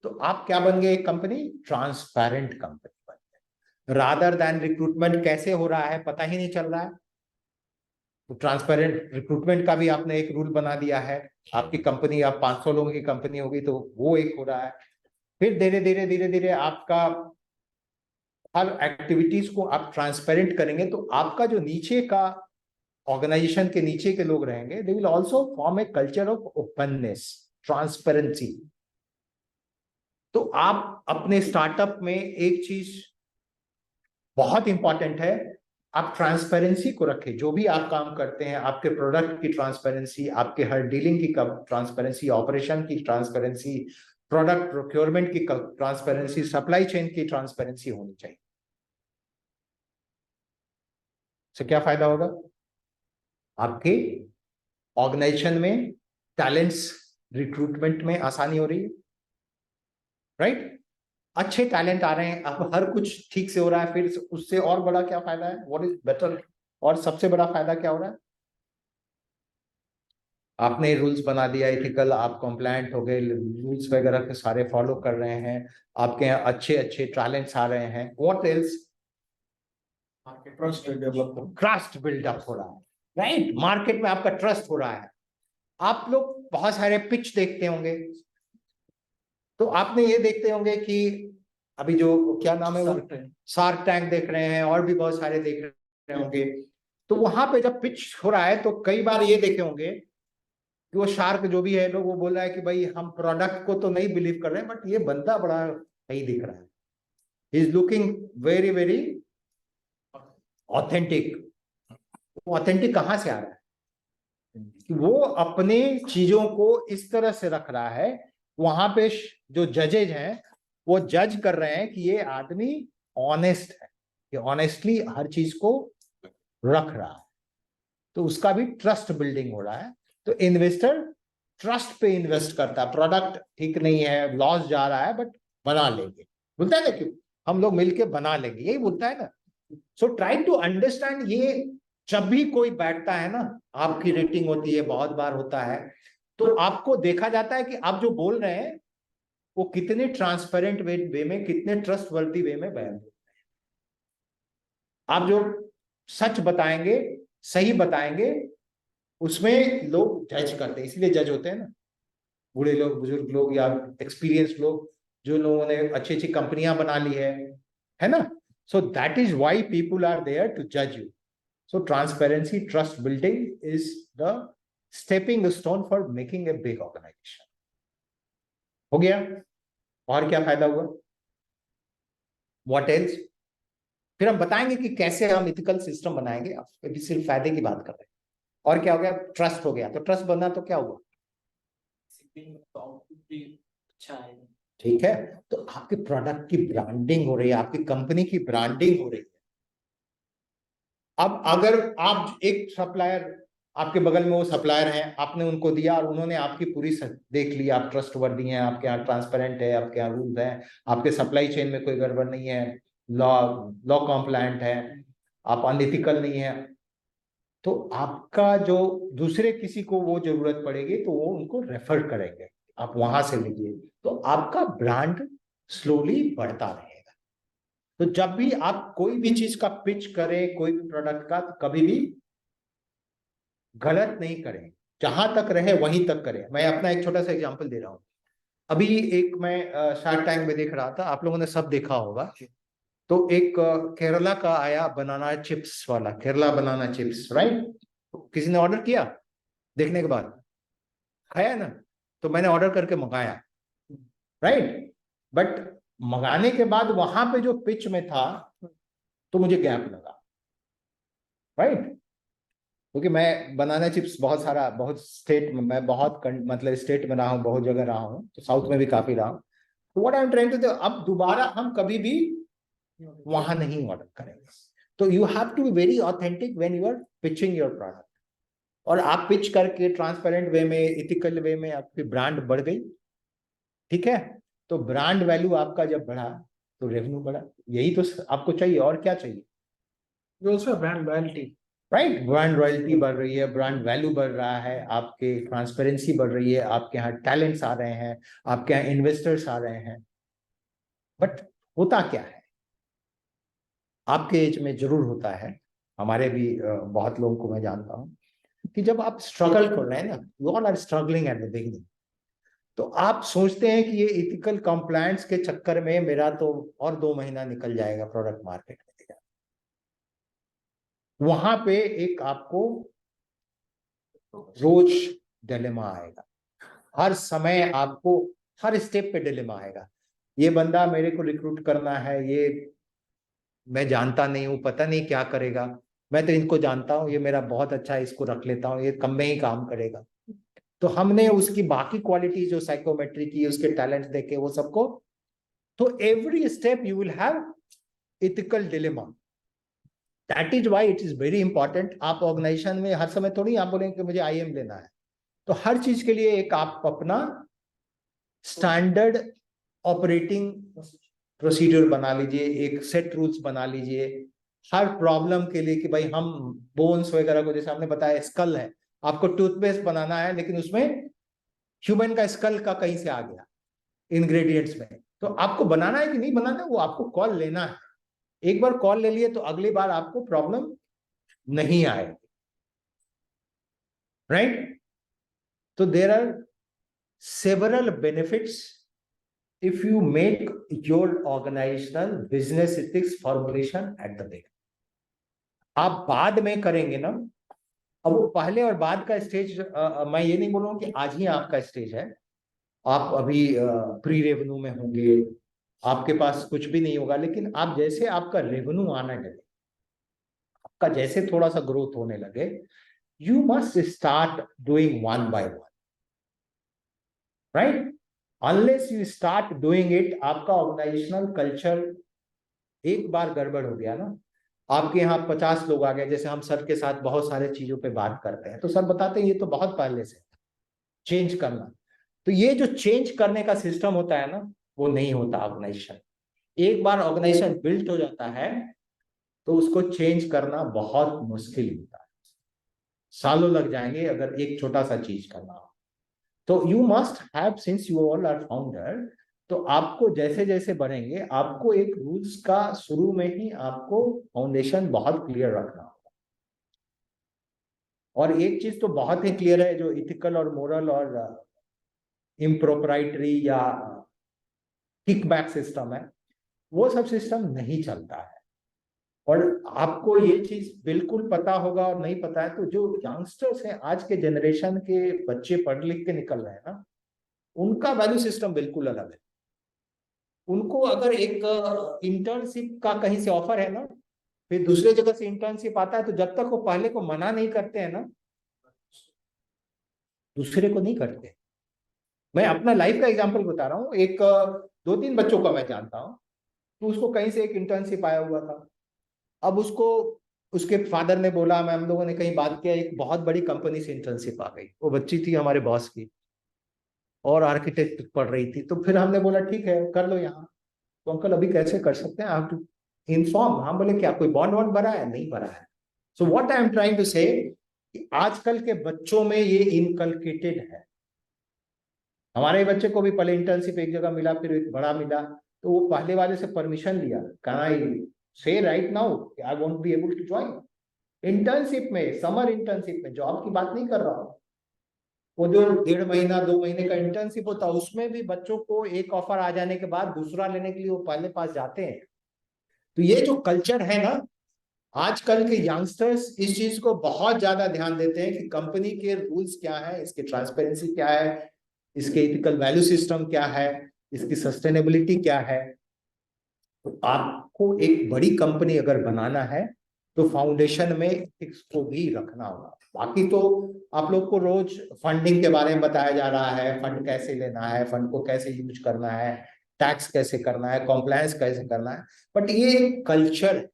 तो आप क्या बन गए, एक कंपनी, ट्रांसपेरेंट कंपनी बन गए, रादर दैन रिक्रूटमेंट कैसे हो रहा है पता ही नहीं चल रहा है। तो ट्रांसपेरेंट रिक्रूटमेंट का भी आपने एक रूल बना दिया है। आपकी कंपनी, आप 500 लोगों की कंपनी होगी तो वो एक हो रहा है। फिर धीरे धीरे आपका हर एक्टिविटीज को आप ट्रांसपेरेंट करेंगे, तो आपका जो नीचे का ऑर्गेनाइजेशन के नीचे के लोग रहेंगे, they will also form a culture of openness, transparency. तो आप अपने स्टार्टअप में एक चीज बहुत इंपॉर्टेंट है, आप ट्रांसपेरेंसी को रखें। जो भी आप काम करते हैं, आपके प्रोडक्ट की ट्रांसपेरेंसी, आपके हर डीलिंग की ट्रांसपेरेंसी, ऑपरेशन की ट्रांसपेरेंसी, प्रोडक्ट प्रोक्योरमेंट की ट्रांसपेरेंसी, सप्लाई चेन की ट्रांसपेरेंसी होनी चाहिए। से क्या फायदा होगा, आपके ऑर्गेनाइजेशन में टैलेंट्स रिक्रूटमेंट में आसानी हो रही है, राइट? अच्छे टैलेंट आ रहे हैं, अब हर कुछ ठीक से हो रहा है, फिर उससे और बड़ा क्या फायदा है, व्हाट इज बेटर, और सबसे बड़ा फायदा क्या हो रहा है, आपने रूल्स बना दिया इथिकल, आप कंप्लायंट हो गए, रूल्स वगैरह के सारे फॉलो कर रहे हैं, आपके यहाँ अच्छे अच्छे टैलेंट्स आ रहे हैं, व्हाट एल्स, ट्रस्ट बिल्डअप हो रहा है, राइट? मार्केट में आपका ट्रस्ट हो रहा है। आप लोग बहुत सारे पिच देखते होंगे, तो आपने ये देखते होंगे कि अभी जो क्या नाम है वो, शार्क टैंक देख रहे हैं, और भी बहुत सारे देख रहे होंगे। तो वहां पे जब पिच हो रहा है, तो कई बार ये देखे होंगे कि वो शार्क जो भी है लोग, वो बोल रहा है कि भाई हम प्रोडक्ट को तो नहीं बिलीव कर रहे हैं, बट ये बंदा बड़ा सही दिख रहा है, he is looking very very authentic. Authentic कहाँ से आ रहा है, कि वो अपने चीजों को इस तरह से रख रहा है, वहां पे जो जजेज हैं वो जज कर रहे हैं कि ये आदमी ऑनेस्ट है, ये ऑनेस्टली हर चीज को रख रहा है, तो उसका भी ट्रस्ट बिल्डिंग हो रहा है। तो इन्वेस्टर ट्रस्ट पे इन्वेस्ट करता है, प्रोडक्ट ठीक नहीं है, लॉस जा रहा है, बट बना लेंगे, बोलता है ना, क्यों हम लोग मिलके बना लेंगे, यही बोलता है ना। सो ट्राई टू अंडरस्टैंड, ये जब भी कोई बैठता है ना, आपकी रेटिंग होती है, बहुत बार होता है, तो आपको देखा जाता है कि आप जो बोल रहे हैं वो कितने ट्रांसपेरेंट वे में, कितने ट्रस्टवर्दी वे में बयान देते हैं। आप जो सच बताएंगे, सही बताएंगे, उसमें लोग जज करते हैं, इसलिए जज होते हैं ना, बूढ़े लोग, बुजुर्ग लोग या एक्सपीरियंस लोग, जो लोगों ने अच्छी अच्छी कंपनियां बना ली है ना। So that is why people are there to जज you. So transparency, trust building is the stepping stone for making a big organisation. हो गया? और क्या फायदा हुआ? What else? फिर हम बताएंगे कि कैसे हम इथिकल सिस्टम बनाएंगे। अभी सिर्फ फायदे की बात कर रहे हैं। और क्या हो गया? ट्रस्ट हो गया। तो ट्रस्ट बनना तो क्या हुआ? अच्छा है। ठीक है, तो आपके प्रोडक्ट की ब्रांडिंग हो रही है, आपकी कंपनी की ब्रांडिंग हो रही है। अब अगर आप एक सप्लायर, आपके बगल में वो सप्लायर हैं, आपने उनको दिया और उन्होंने आपकी पूरी देख ली, आप ट्रस्टवर्दी हैं, आपके यहाँ ट्रांसपेरेंट है, आपके यहाँ रूल्स हैं, आपके सप्लाई चेन में कोई गड़बड़ नहीं है, लॉ कॉम्प्लायंट है, आप अनएथिकल नहीं है, तो आपका जो दूसरे किसी को वो जरूरत पड़ेगी तो वो उनको रेफर करेंगे, आप वहां से लीजिए, तो आपका ब्रांड स्लोली बढ़ता रहेगा। तो जब भी आप कोई भी चीज का पिच करें, कोई भी प्रोडक्ट का, तो कभी भी गलत नहीं करें, जहां तक रहे वहीं तक करें। मैं अपना एक छोटा सा एग्जांपल दे रहा हूं। अभी एक मैं शार्क टैंक में देख रहा था, आप लोगों ने सब देखा होगा। तो एक केरला का आया बनाना चिप्स वाला, केरला बनाना चिप्स, राइट? किसी ने ऑर्डर किया, देखने के बाद खाया ना, तो मैंने ऑर्डर करके मंगाया, राइट? बट मंगाने के बाद वहां पे जो पिच में था तो मुझे गैप लगा, राइट? क्योंकि मैं बनाना चिप्स बहुत सारा, बहुत स्टेट में, मैं बहुत मतलब स्टेट में रहा हूँ, बहुत जगह रहा हूँ, तो साउथ में भी काफी रहा हूँ। तो what I am trying to do, अब दोबारा हम कभी भी वहां नहीं ऑर्डर करेंगे। तो you have to be very authentic when you are pitching your product. और आप पिच करके ट्रांसपेरेंट वे में, इथिकल वे में आपकी ब्रांड बढ़ गई, ठीक है? तो ब्रांड वैल्यू आपका जब बढ़ा तो रेवेन्यू बढ़ा। यही तो आपको चाहिए, और क्या चाहिए? Brand loyalty, right? Brand royalty बढ़ रही है, ब्रांड वैल्यू बढ़ रहा है, आपके ट्रांसपेरेंसी बढ़ रही है, आपके यहाँ टैलेंट्स आ रहे हैं, आपके यहाँ इन्वेस्टर्स आ रहे हैं। बट होता क्या है, आपके एज में जरूर होता है, हमारे भी बहुत लोगों को मैं जानता हूं, कि जब आप स्ट्रगल कर रहे हैं ना, you all are struggling at the beginning, तो आप सोचते हैं कि ये इथिकल कंप्लायंस के चक्कर में मेरा तो और 2 महीना निकल जाएगा प्रोडक्ट मार्केट में। वहां पे एक आपको रोज डिलेमा आएगा, हर समय आपको हर स्टेप पे डिलेमा आएगा। ये बंदा मेरे को रिक्रूट करना है, ये मैं जानता नहीं हूँ, पता नहीं क्या करेगा, मैं तो इनको जानता हूँ, ये मेरा बहुत अच्छा है, इसको रख लेता हूँ, ये कम में ही काम करेगा। तो हमने उसकी बाकी क्वालिटी जो साइकोमेट्री की, उसके टैलेंट देखे, वो सबको, तो every step you will have ethical dilemma. That is why it is very important. आप ऑर्गेनाइजेशन में हर समय थोड़ी आप बोलेंगे कि मुझे IM लेना है, तो हर चीज के लिए एक आप अपना स्टैंडर्ड ऑपरेटिंग प्रोसीजर बना लीजिए, एक सेट रूल्स बना लीजिए हर प्रॉब्लम के लिए, कि भाई हम बोन्स वगैरह को, जैसे आपने बताया स्कल है, आपको टूथपेस्ट बनाना है, लेकिन उसमें ह्यूमन का स्कल का कहीं से आ गया इंग्रेडिएंट्स में, तो आपको बनाना है कि नहीं बनाना है, वो आपको कॉल लेना है। एक बार कॉल ले लिए तो अगली बार आपको प्रॉब्लम नहीं आएगी, राइट? तो there are several benefits if you make your organizational business ethics formulation at the beginning. आप बाद में करेंगे ना, अब वो पहले और बाद का स्टेज, मैं ये नहीं बोल रहा हूँ कि आज ही आपका स्टेज है, आप अभी प्री रेवेन्यू में होंगे, आपके पास कुछ भी नहीं होगा, लेकिन आप जैसे आपका रेवेन्यू आने लगे, आपका जैसे थोड़ा सा ग्रोथ होने लगे, you must start doing one by one, right? Unless you start doing it, आपका ऑर्गेनाइजेशनल कल्चर एक बार गड़बड़ हो गया ना, आपके यहाँ 50 लोग आ गए, जैसे हम सर के साथ बहुत सारे चीजों पे बात करते हैं, तो सर बताते हैं ये तो बहुत पहले से चेंज करना, तो ये जो चेंज करने का सिस्टम होता है ना, वो नहीं होता ऑर्गेनाइजेशन। एक बार ऑर्गेनाइजेशन बिल्ट हो जाता है तो उसको चेंज करना बहुत मुश्किल होता है, सालों लग जाएंगे अगर एक छोटा सा चीज करना हो। तो you must have, since you all are founder, तो आपको जैसे जैसे बढ़ेंगे आपको एक रूल्स का शुरू में ही आपको फाउंडेशन बहुत क्लियर रखना होगा। और एक चीज तो बहुत ही क्लियर है, जो इथिकल और मोरल और इम्प्रोप्राइटरी या किकबैक सिस्टम है, वो सब सिस्टम नहीं चलता है। और आपको ये चीज बिल्कुल पता होगा, और नहीं पता है तो जो यंगस्टर्स हैं, आज के जनरेशन के बच्चे पढ़ लिख के निकल रहे हैं ना, उनका वैल्यू सिस्टम बिल्कुल अलग है। उनको अगर एक इंटर्नशिप का कहीं से ऑफर है ना, फिर दूसरे जगह से इंटर्नशिप आता है, तो जब तक वो पहले को मना नहीं करते हैं ना, दूसरे को नहीं करते। मैं अपना लाइफ का एग्जांपल बता रहा हूँ। एक 2-3 बच्चों का मैं जानता हूँ, तो उसको कहीं से एक इंटर्नशिप आया हुआ था। अब उसको उसके फादर ने बोला, मैं हम लोगों ने कहीं बात किया, एक बहुत बड़ी कंपनी से इंटर्नशिप आ गई। वो बच्ची थी हमारे बॉस की और आर्किटेक्ट पढ़ रही थी। तो फिर हमने बोला ठीक है कर लो यहाँ। तो अंकल अभी कैसे कर सकते हैं, आप इन्फॉर्म। हम बोले क्या कोई बॉन्ड वॉन्ड भरा है? नहीं भरा है। So what I am trying to say, आजकल के बच्चों में ये इनकलकेटेड है। हमारे बच्चे को भी पहले इंटर्नशिप एक जगह मिला, फिर एक बड़ा मिला, तो वो पहले वाले से परमिशन लिया, can I say right now I won't be able to join. Internship में, समर इंटर्नशिप में, जॉब की बात नहीं कर रहा हूँ, वो जो 1.5 महीना 2 महीने का इंटर्नशिप होता है, उसमें भी बच्चों को एक ऑफर आ जाने के बाद दूसरा लेने के लिए वो पहले पास जाते हैं। तो ये जो कल्चर है ना, आजकल के यंगस्टर्स इस चीज को बहुत ज्यादा ध्यान देते हैं कि कंपनी के रूल्स क्या है, इसके ट्रांसपेरेंसी क्या है, इसके इथिकल वैल्यू सिस्टम क्या है, इसकी सस्टेनेबिलिटी क्या है। तो आपको एक बड़ी कंपनी अगर बनाना है तो फाउंडेशन में एथिक्स को भी रखना होगा। बाकी तो आप लोग को रोज फंडिंग के बारे में बताया जा रहा है, फंड कैसे लेना है, फंड को कैसे यूज करना है, टैक्स कैसे करना है, कॉम्प्लायंस कैसे करना है, बट ये एक कल्चर,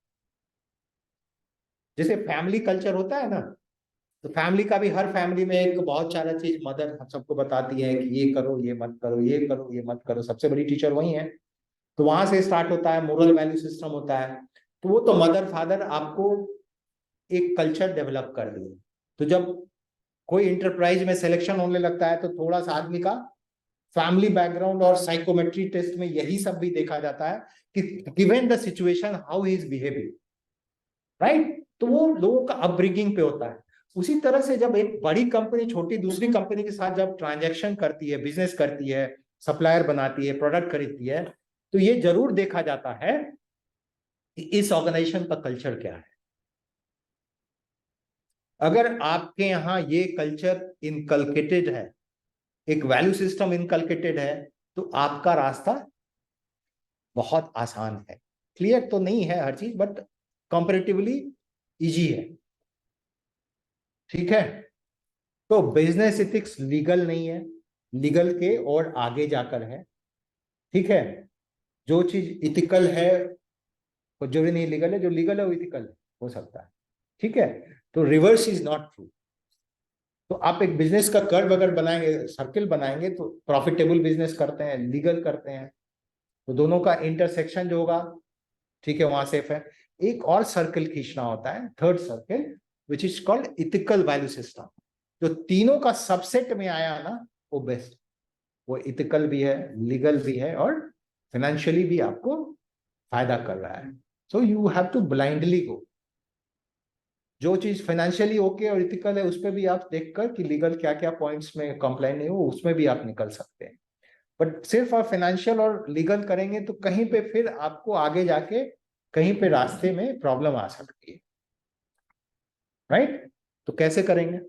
जैसे फैमिली कल्चर होता है ना, तो फैमिली का भी, हर फैमिली में एक बहुत सारा चीज मदर हम सबको बताती है कि ये करो, ये मत करो, ये करो, ये मत करो। सबसे बड़ी टीचर वही है। तो वहां से स्टार्ट होता है, मोरल वैल्यू सिस्टम होता है। तो वो तो मदर फादर आपको एक कल्चर डेवलप कर दिए। तो जब कोई इंटरप्राइज में सिलेक्शन होने लगता है, तो थोड़ा सा आदमी का फैमिली बैकग्राउंड और साइकोमेट्री टेस्ट में यही सब भी देखा जाता है कि given the situation how he is behaving, right. तो वो लोगों का अपब्रिंगिंग पे होता है। उसी तरह से जब एक बड़ी कंपनी छोटी दूसरी कंपनी के साथ जब ट्रांजैक्शन करती है, बिजनेस करती है, सप्लायर बनाती है, प्रोडक्ट खरीदती है, तो ये जरूर देखा जाता है कि इस ऑर्गेनाइजेशन का कल्चर क्या है। अगर आपके यहाँ ये कल्चर इनकलकेटेड है, एक वैल्यू सिस्टम इनकलकेटेड है, तो आपका रास्ता बहुत आसान है। क्लियर तो नहीं है हर चीज, बट कंपैरेटिवली इजी है। ठीक है। तो बिजनेस एथिक्स लीगल नहीं है, लीगल के और आगे जाकर है। ठीक है। जो चीज इथिकल है वो जरूरी नहीं लीगल है, जो लीगल है वो इथिकल हो सकता है। ठीक है। तो रिवर्स इज नॉट ट्रू। तो आप एक बिजनेस का कर्व अगर बनाएंगे, सर्किल बनाएंगे, तो प्रॉफिटेबल बिजनेस करते हैं, लीगल करते हैं, तो दोनों का इंटरसेक्शन जो होगा, ठीक है, वहां सेफ है। एक और सर्किल खींचना होता है, third circle, which is called ethical value system. जो तीनों का सबसेट में आया ना, वो बेस्ट, वो इथिकल भी है, लीगल भी है, और फाइनेंशियली भी आपको फायदा कर रहा है। So you have to blindly go. जो चीज फाइनेंशियली ओके और इथिकल है, उस पर भी आप देखकर कि लीगल क्या क्या पॉइंट्स में कंप्लेंट नहीं हो, उसमें भी आप निकल सकते हैं। बट सिर्फ आप फाइनेंशियल और लीगल करेंगे तो कहीं पे फिर आपको आगे जाके कहीं पे रास्ते में प्रॉब्लम आ सकती है, राइट। तो कैसे करेंगे,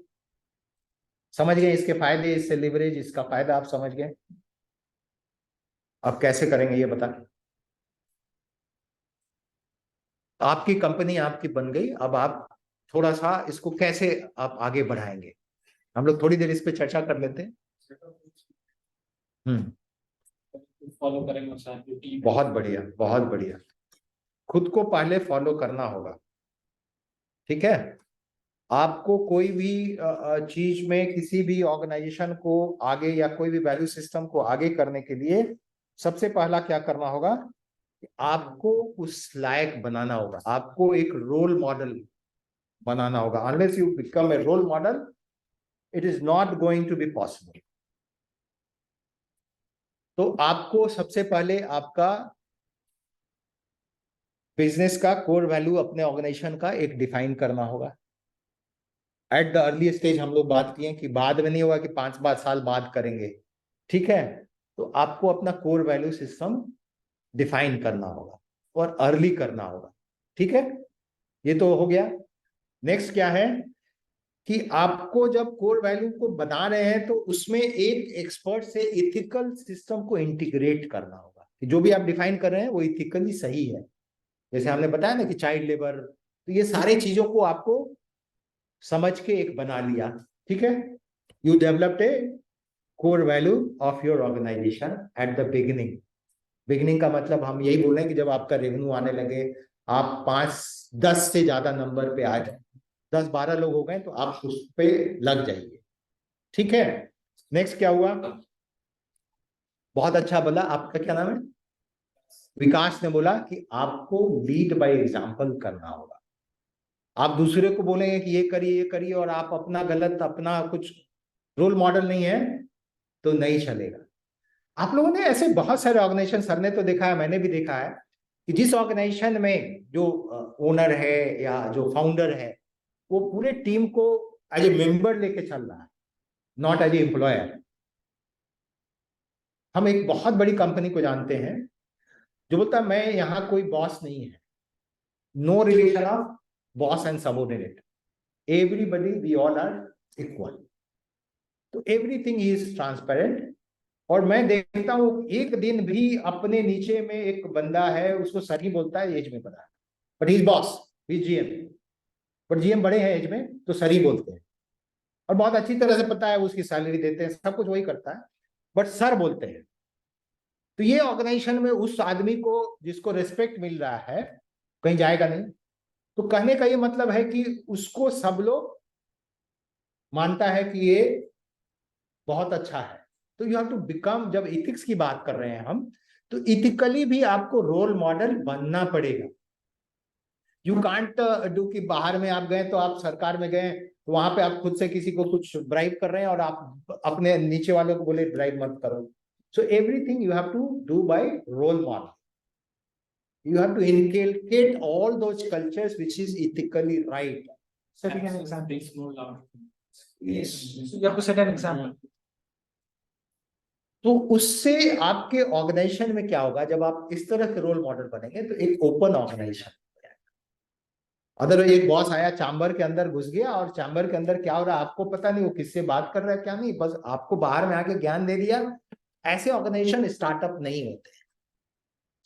समझ गए इसके फायदे, इससे लिवरेज, इसका फायदा आप समझ गए। अब कैसे करेंगे ये बता। आपकी कंपनी आपकी बन गई, अब आप थोड़ा सा इसको कैसे आप आगे बढ़ाएंगे, हम लोग थोड़ी देर इस पे चर्चा कर लेते हैं। फॉलो करेंगे। बहुत बढ़िया, बहुत बढ़िया। खुद को पहले फॉलो करना होगा। ठीक है। आपको कोई भी चीज में, किसी भी ऑर्गेनाइजेशन को आगे या कोई भी वैल्यू सिस्टम को आगे करने के लिए सबसे पहला क्या करना होगा, आपको उस लायक बनाना होगा, आपको एक रोल मॉडल बनाना होगा। Unless you become a role model, it is not going to be possible. तो आपको सबसे पहले आपका बिजनेस का कोर वैल्यू अपने ऑर्गेनाइजेशन का एक डिफाइन करना होगा। एट द अर्ली स्टेज हम लोग बात किए कि बाद में नहीं होगा कि 5 साल बाद करेंगे, ठीक है। तो आपको अपना कोर वैल्यू सिस्टम डिफाइन करना होगा और अर्ली करना होगा, ठीक है। ये तो हो गया। नेक्स्ट क्या है कि आपको जब कोर वैल्यू को बना रहे हैं तो उसमें एक एक्सपर्ट से इथिकल सिस्टम को इंटीग्रेट करना होगा कि जो भी आप डिफाइन कर रहे हैं वो इथिकली सही है। जैसे हमने बताया ना कि चाइल्ड लेबर, तो ये सारे चीजों को आपको समझ के एक बना लिया, ठीक है। You developed a core value of your organization at the beginning. Beginning का मतलब हम यही बोल रहे हैं कि जब आपका रेवेन्यू आने लगे, आप 5-10 से ज्यादा नंबर पे आ जाए, 10-12 लोग हो गए तो आप उस पे लग जाइए, ठीक है। नेक्स्ट क्या हुआ, बहुत अच्छा बोला, आपका क्या नाम है? विकास ने बोला कि आपको लीड बाय एग्जांपल करना होगा। आप दूसरे को बोलेंगे कि ये करिए और आप अपना गलत, अपना कुछ रोल मॉडल नहीं है तो नहीं चलेगा। आप लोगों ने ऐसे बहुत सारे ऑर्गेनाइजेशन, सर ने तो देखा है, मैंने भी देखा है कि जिस ऑर्गेनाइजेशन में जो ओनर है या जो फाउंडर है वो पूरे टीम को एज ए मेंबर लेके चल रहा है, नॉट एज ए एम्प्लॉयर। हम एक बहुत बड़ी कंपनी को जानते हैं जो बोलता है मैं यहाँ कोई बॉस नहीं है, no relation of boss and subordinate, everybody we all are equal. तो एवरीथिंग इज ट्रांसपेरेंट। और मैं देखता हूँ एक दिन भी अपने नीचे में एक बंदा है, उसको सर ही बोलता है, एज में बड़ा है, but he is boss, he is GM, but GM बड़े हैं एज में तो सर ही बोलते हैं और बहुत अच्छी तरह से पता है, उसकी सैलरी देते हैं, सब कुछ वही करता है, बट सर बोलते हैं। तो ये ऑर्गेनाइजेशन में उस आदमी को जिसको रिस्पेक्ट मिल रहा है कहीं जाएगा नहीं। तो कहने का ये मतलब है कि उसको सब लोग मानता है कि ये बहुत अच्छा है। तो यू हैव टू बिकम, जब इथिक्स की बात कर रहे हैं हम, तो इथिकली भी आपको रोल मॉडल बनना पड़ेगा। यू कांट डू कि बाहर में आप गए तो आप सरकार में गए तो वहां पे आप खुद से किसी को कुछ ब्राइब कर रहे हैं और आप अपने नीचे वालों को बोले ब्राइब मत करो। So everything you have to do by role model. You have to inculcate all those cultures which is ethically right. Setting an example. Things move loud. Yes. So you have to set an example. तो उससे आपके organisation में क्या होगा, जब आप इस तरह के रोल मॉडल बनेंगे तो एक ओपन ऑर्गेनाइजेशन। अदर एक बॉस आया, चैम्बर के अंदर घुस गया और चैम्बर के अंदर क्या हो रहा है आपको पता नहीं, वो किससे बात कर रहा है क्या नहीं, बस आपको बाहर में आके ज्ञान दे दिया। ऐसे ऑर्गेनाइजेशन स्टार्टअप नहीं होते।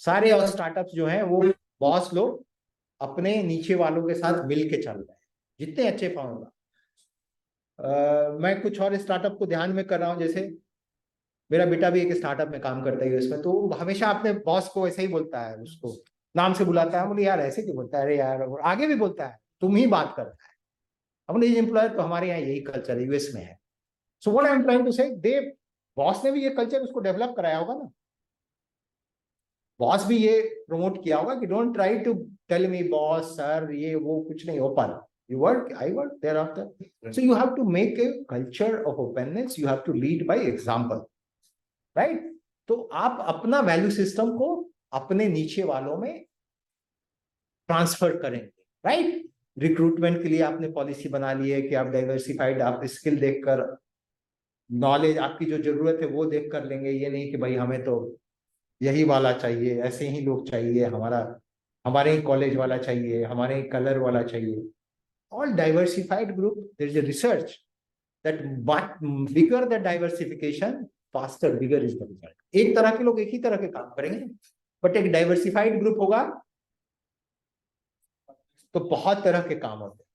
सारे और स्टार्टअप्स जो हैं वो बॉस लोग अपने नीचे वालों के साथ मिल के चल रहे हैं, जितने अच्छे फाउंडर। मैं कुछ और स्टार्टअप को ध्यान में कर रहा हूँ, जैसे मेरा बेटा भी एक स्टार्टअप में काम करता है यूएस में, तो हमेशा अपने बॉस को ऐसे ही बोलता है, उसको नाम से बुलाता है। बोले यार ऐसे क्यों बोलता है, अरे यार, और आगे भी बोलता है तुम ही बात करता है। अपने एम्प्लॉयर, तो हमारे यहाँ यही कल्चर है, यूएस में है। So what I am trying to say, they boss ने भी ये कल्चर उसको डेवलप कराया होगा ना, बॉस भी ये प्रमोट किया होगा कि don't try to tell me boss sir, ये वो कुछ नहीं, open you work, I work thereafter. So you have to make a culture of openness, you have to lead by example, right? तो आप अपना वैल्यू सिस्टम को अपने नीचे वालों में ट्रांसफर करेंगे, राइट? रिक्रूटमेंट के लिए आपने पॉलिसी बना ली है कि आप डाइवर्सिफाइड, आप स्किल देखकर, नॉलेज आपकी जो जरूरत है वो देख कर लेंगे। ये नहीं कि भाई हमें तो यही वाला चाहिए, ऐसे ही लोग चाहिए, हमारे ही कॉलेज वाला चाहिए, हमारे ही कलर वाला चाहिए। All diversified group, there is a research that but bigger the diversification, faster, bigger is the result. एक तरह के लोग एक ही तरह के काम करेंगे, बट एक डाइवर्सिफाइड ग्रुप होगा तो बहुत तरह के काम होते हैं।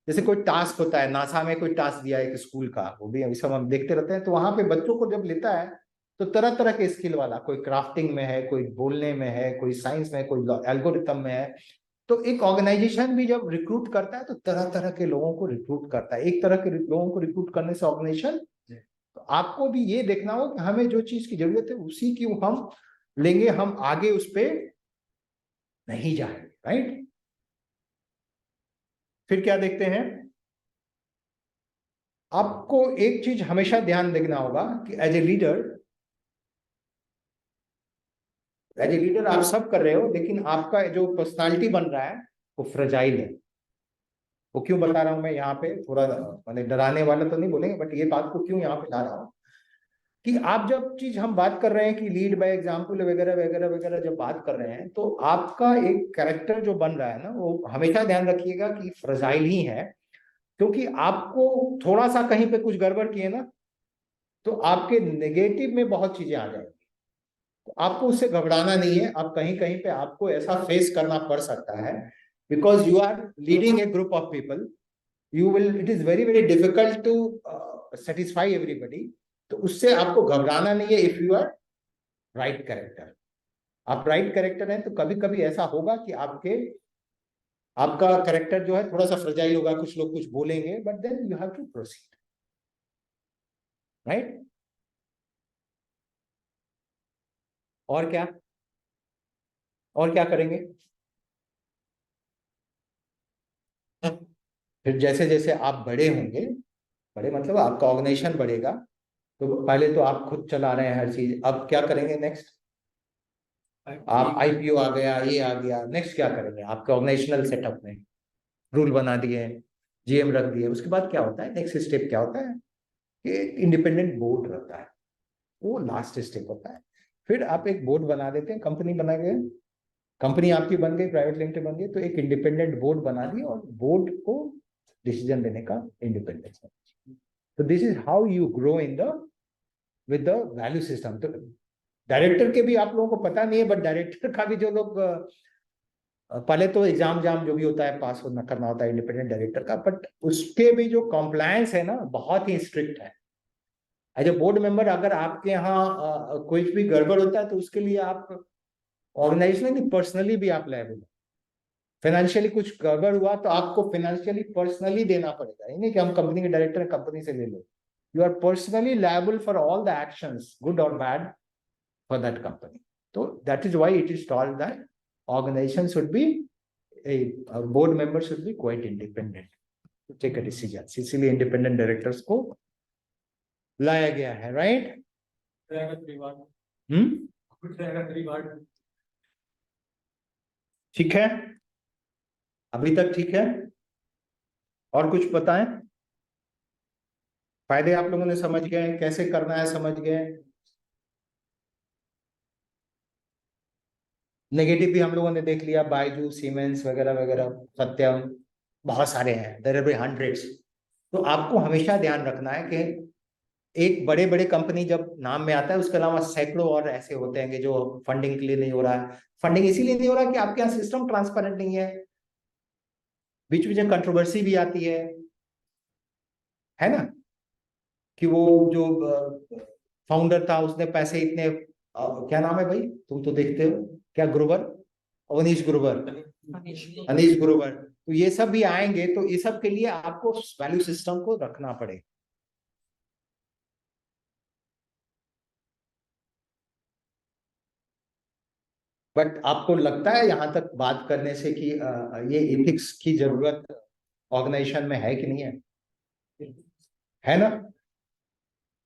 जैसे कोई टास्क होता है, नासा में कोई टास्क दिया है एक स्कूल का, वो भी अभी सब हम देखते रहते हैं, तो वहां पे बच्चों को जब लेता है तो तरह तरह के स्किल वाला, कोई क्राफ्टिंग में है, कोई बोलने में है, कोई साइंस में, कोई एल्गोरिथम में है। तो एक ऑर्गेनाइजेशन भी जब रिक्रूट करता है तो तरह तरह के लोगों को रिक्रूट करता है। एक तरह के लोगों को रिक्रूट करने से ऑर्गेनाइजेशन, तो आपको भी ये देखना हो कि हमें जो चीज की जरूरत है उसी की हम लेंगे, हम आगे उस पर नहीं जाएंगे, राइट? फिर क्या देखते हैं, आपको एक चीज हमेशा ध्यान देना होगा कि as a leader as a leader आप सब कर रहे हो, लेकिन आपका जो पर्सनालिटी बन रहा है वो फ्रेजाइल है। वो क्यों बता रहा हूं मैं यहाँ पे, थोड़ा मैंने डराने वाला तो नहीं बोलेंगे, बट ये बात को क्यों यहाँ पे ला रहा हूँ कि आप जब चीज हम बात कर रहे हैं कि लीड बाय एग्जाम्पल वगैरह वगैरह वगैरह जब बात कर रहे हैं, तो आपका एक कैरेक्टर जो बन रहा है ना, वो हमेशा ध्यान रखिएगा कि फ्रेजाइल ही है। क्योंकि आपको थोड़ा सा कहीं पे कुछ गड़बड़ किए ना, तो आपके नेगेटिव में बहुत चीजें आ जाएंगी। तो आपको उससे घबराना नहीं है। आप कहीं कहीं पे आपको ऐसा फेस करना पड़ सकता है, because you are leading a group of people. You will, it is very very difficult to satisfy everybody. तो उससे आपको घबराना नहीं है if you are right character. आप राइट कैरेक्टर हैं तो कभी कभी ऐसा होगा कि आपका कैरेक्टर जो है थोड़ा सा फ्रेजाइल होगा, कुछ लोग कुछ बोलेंगे, but then you have to proceed, right. और क्या, और क्या करेंगे? फिर जैसे जैसे आप बड़े होंगे, बड़े मतलब आपका ऑर्गेनाइजेशन बढ़ेगा, तो पहले तो आप खुद चला रहे हैं हर चीज, अब क्या करेंगे नेक्स्ट? आप आईपीओ आ गया, ये आ गया, नेक्स्ट क्या करेंगे? आपके ऑर्गेनाइजेशनल सेटअप में रूल बना दिए, जीएम रख दिए, उसके बाद क्या होता है? नेक्स्ट स्टेप क्या होता है कि इंडिपेंडेंट बोर्ड रहता है, वो लास्ट स्टेप होता है। फिर आप एक बोर्ड बना देते हैं, कंपनी बना गए, कंपनी आपकी बन गई, प्राइवेट लिमिटेड बन गई, तो एक इंडिपेंडेंट बोर्ड बना दी और बोर्ड को डिसीजन लेने का इंडिपेंडेंस है। तो this is how you grow in the with the value system. तो डायरेक्टर के भी आप लोगों को पता नहीं है, बट डायरेक्टर का भी जो लोग पहले तो एग्जाम जाम जो भी होता है पास होना करना होता है इंडिपेंडेंट डायरेक्टर का, बट उसके भी जो कॉम्प्लायंस है ना बहुत ही स्ट्रिक्ट है। एज ए बोर्ड मेंबर अगर आपके यहाँ कोई भी गड़बड़ होता है तो उसके लिए आप ऑर्गेनाइजेशनली पर्सनली भी आप लायबल। फाइनेंशियली कुछ गड़बड़ हुआ तो आपको फाइनेंशियली पर्सनली देना पड़ेगा, ये नहीं कि हम कंपनी के डायरेक्टर कंपनी से ले लो। You are personally liable for all the actions good और बैड फॉर दैट कंपनी। तो that is why it is told that organisation should be, a board member should be quite independent to take a decision। इसीलिए independent directors को लाया गया है, right? ठीक है, अभी तक ठीक है? और कुछ बताएं? फायदे आप लोगों ने समझ गए, कैसे करना है समझ गए? नेगेटिव भी हम लोगों ने देख लिया, बायजू, सीमेंस वगैरह वगैरह, सत्यम, बहुत सारे हैं, देयर आर बी हंड्रेड्स। तो आपको हमेशा ध्यान रखना है कि एक बड़े बड़े कंपनी जब नाम में आता है, उसके अलावा सैकड़ों और ऐसे होते हैं कि जो फंडिंग के लिए नहीं हो रहा है। फंडिंग इसीलिए नहीं हो रहा कि आपके यहाँ सिस्टम ट्रांसपेरेंट नहीं है, बीच बीच में कंट्रोवर्सी भी आती है ना, कि वो जो फाउंडर था उसने पैसे इतने क्या नाम है भाई, तुम तो देखते हो, क्या ग्रोवर, अवनीश ग्रोवर, अनीश ग्रोवर, तो ये सब भी आएंगे। तो ये सब के लिए आपको वैल्यू सिस्टम को रखना पड़ेगा। बट आपको लगता है यहां तक बात करने से कि ये एथिक्स की जरूरत ऑर्गेनाइजेशन में है कि नहीं है ना?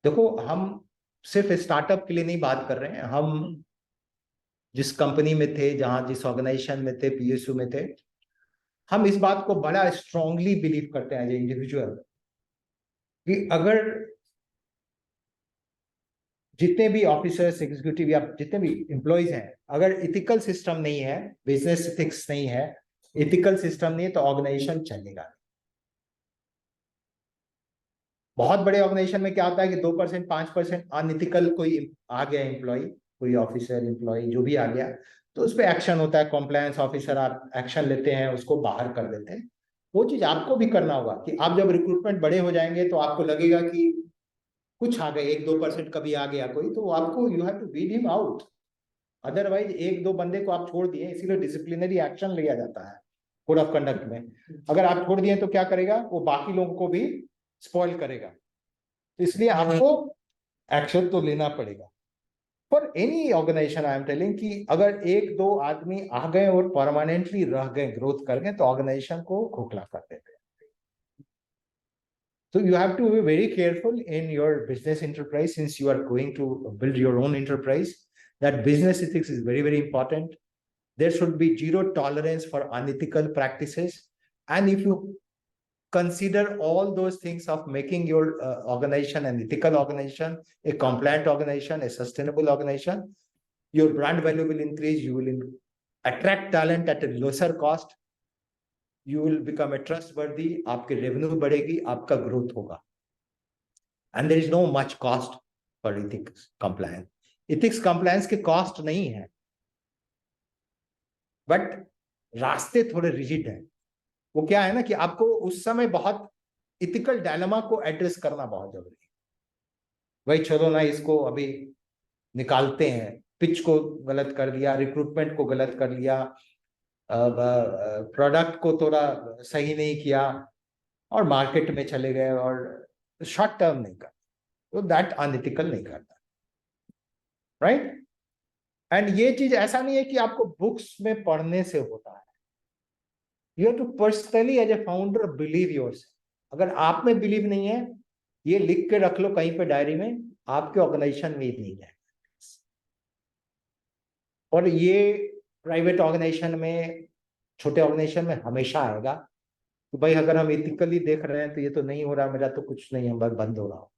देखो, हम सिर्फ स्टार्टअप के लिए नहीं बात कर रहे हैं, हम जिस कंपनी में थे, जहां जिस ऑर्गेनाइजेशन में थे, पीएसयू में थे, हम इस बात को बड़ा स्ट्रांगली बिलीव करते हैं एज ए इंडिविजुअल कि अगर जितने भी ऑफिसर्स, एग्जीक्यूटिव या जितने भी एम्प्लॉइज हैं, अगर इथिकल सिस्टम नहीं है, बिजनेस एथिक्स नहीं है, इथिकल सिस्टम नहीं है, तो ऑर्गेनाइजेशन चलेगा। बहुत बड़े ऑर्गेनाइजेशन में क्या होता है कि 2% 5% अनइथिकल कोई आ गया एम्प्लॉय, कोई ऑफिसर एम्प्लॉय जो भी आ गया, तो उस पर एक्शन होता है, कॉम्प्लायंस ऑफिसर आप एक्शन लेते हैं, उसको बाहर कर देते हैं। वो चीज आपको भी करना होगा कि आप जब रिक्रूटमेंट बड़े हो जाएंगे तो आपको लगेगा कि कुछ आ गए, 1-2% कभी आ गया कोई, तो आपको you have to weed him out. Otherwise 1-2 बंदे को आप छोड़ दिए, इसीलिए डिसिप्लिनरी एक्शन लिया जाता है कोड ऑफ कंडक्ट में। अगर आप छोड़ दिए तो क्या करेगा, वो बाकी लोगों को भी स्पॉइल करेगा, तो इसलिए आपको एक्शन तो लेना पड़ेगा। For any organization I am telling कि अगर 1-2 आदमी आ गए और परमानेंटली रह गए, ग्रोथ कर गए, तो ऑर्गेनाइजेशन को खोखला कर देते हैं। So you have to be very careful in your business enterprise, since you are going to build your own enterprise. that business ethics is very, very important. There should be zero tolerance for unethical practices. And if you consider all those things of making your organization an ethical organization, a compliant organization, a sustainable organization, your brand value will increase, you will attract talent at a lesser cost, you will become a trustworthy, आपके revenue बढ़ेगी, आपका growth होगा. And there is no much cost for ethics compliance. Ethics compliance के cost नहीं है, but रास्ते थोड़े rigid हैं. वो क्या है ना कि आपको उस समय बहुत इथिकल डायलेमा को एड्रेस करना बहुत जरूरी है. भाई चलो ना, इसको अभी निकालते हैं, पिच को गलत कर दिया, रिक्रूटमेंट को गलत कर लिया, प्रोडक्ट को थोड़ा सही नहीं किया और मार्केट में चले गए और शॉर्ट टर्म नहीं कर, तो दैट अनइथिकल नहीं करता, राइट. एंड ये चीज ऐसा नहीं है कि आपको बुक्स में पढ़ने से होता है. You have to personally as a founder believe yourself. अगर आप में बिलीव नहीं है, ये लिख के रख लो कहीं पे डायरी में, आपके ऑर्गेनाइजेशन में नहीं है. और ये प्राइवेट ऑर्गेनाइजेशन में, छोटे ऑर्गेनाइजेशन में हमेशा आएगा. तो भाई अगर हम इथिकली देख रहे हैं तो ये तो नहीं हो रहा, मेरा तो कुछ नहीं है, बस बंद हो रहा हो.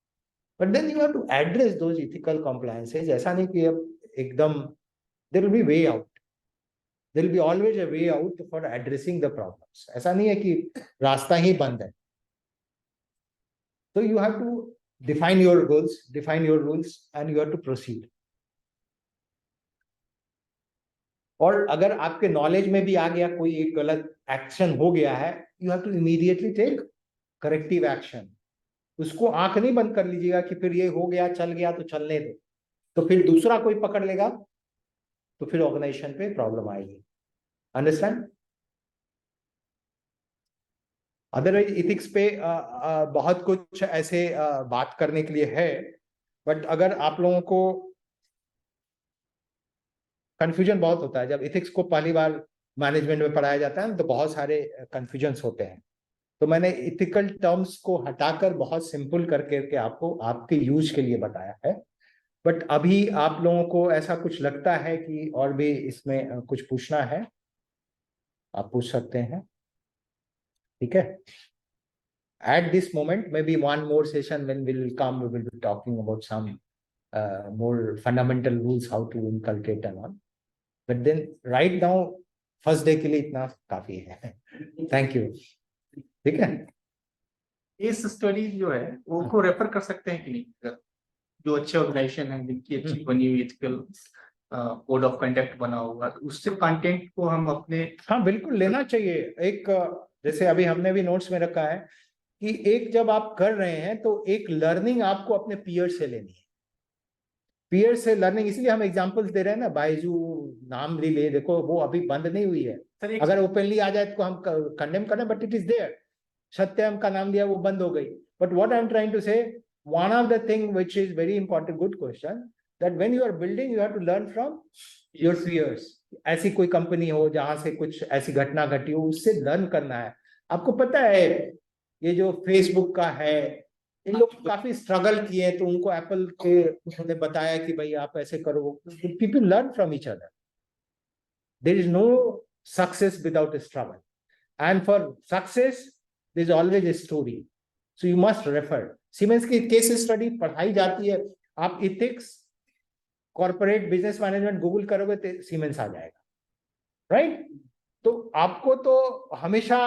But then you have to address those ethical compliances. ऐसा नहीं कि अब एकदम, there will be way out. There will be always a way out for addressing the problems. ऐसा नहीं है कि रास्ता ही बंद है. So you have to define your goals, define your rules, and you have to proceed. और अगर आपके नॉलेज में भी आ गया कोई एक गलत एक्शन हो गया है, you have to immediately take corrective action. उसको आंख नहीं बंद कर लीजिएगा कि फिर ये हो गया, चल गया तो चलने दो, तो फिर दूसरा कोई पकड़ लेगा, तो फिर ऑर्गेनाइजेशन पे प्रॉब्लम आएगी. अंडरस्टैंड? अदरवाइज इथिक्स पे बहुत कुछ ऐसे बात करने के लिए है, बट अगर आप लोगों को कंफ्यूजन बहुत होता है जब इथिक्स को पहली बार मैनेजमेंट में पढ़ाया जाता है, तो बहुत सारे कंफ्यूजन्स होते हैं. तो मैंने इथिकल टर्म्स को हटाकर बहुत सिंपल करके आपको आपके यूज के लिए बताया है. बट अभी आप लोगों को ऐसा कुछ लगता है कि और भी इसमें कुछ पूछना है, आप पूछ सकते हैं. ठीक है. At this moment, maybe one more session when we will come, we will be talking about some more fundamental rules, how to inculcate and all. But then right now, first day के लिए इतना काफी है. Thank you. ठीक है. इस study जो है वो को रेफर कर सकते हैं कि नहीं, जो अच्छे ऑर्गेनाइजेशन है जिनकी अच्छी बनी हुई एथिकल कोड ऑफ कंडक्ट बना हुआ, उससे कंटेंट को हम अपने, हाँ बिल्कुल लेना चाहिए. एक जैसे अभी हमने भी नोट्स में रखा है कि एक जब आप कर रहे हैं तो एक लर्निंग आपको अपने पीयर से लेनी है. पीयर से लर्निंग, इसलिए हम एग्जांपल्स दे रहे हैं ना. बायजू नाम ले, देखो वो अभी बंद नहीं हुई है. अगर ओपनली आ जाए तो हम कंडेम करें, but it is there. Satyam का नाम लिया, वो बंद हो गई. But what I am trying to say, one of the thing which is very important, good question, that when you are building you have to learn from your peers. ऐसी कोई company हो जहां से कुछ ऐसी घटना घटी हो, उससे लर्न करना है. आपको पता है ये जो फेसबुक का है, इन लोग काफी स्ट्रगल किए, तो उनको एप्पल के उन्होंने बताया कि भाई आप ऐसे करो. People learn from each other. There is no success without a struggle, and for success there is always a story. So you must refer. Siemens की केस स्टडी पढ़ाई जाती है. आप ethics, corporate business management Google करोगे तो siemens आ जाएगा, right? तो आपको तो हमेशा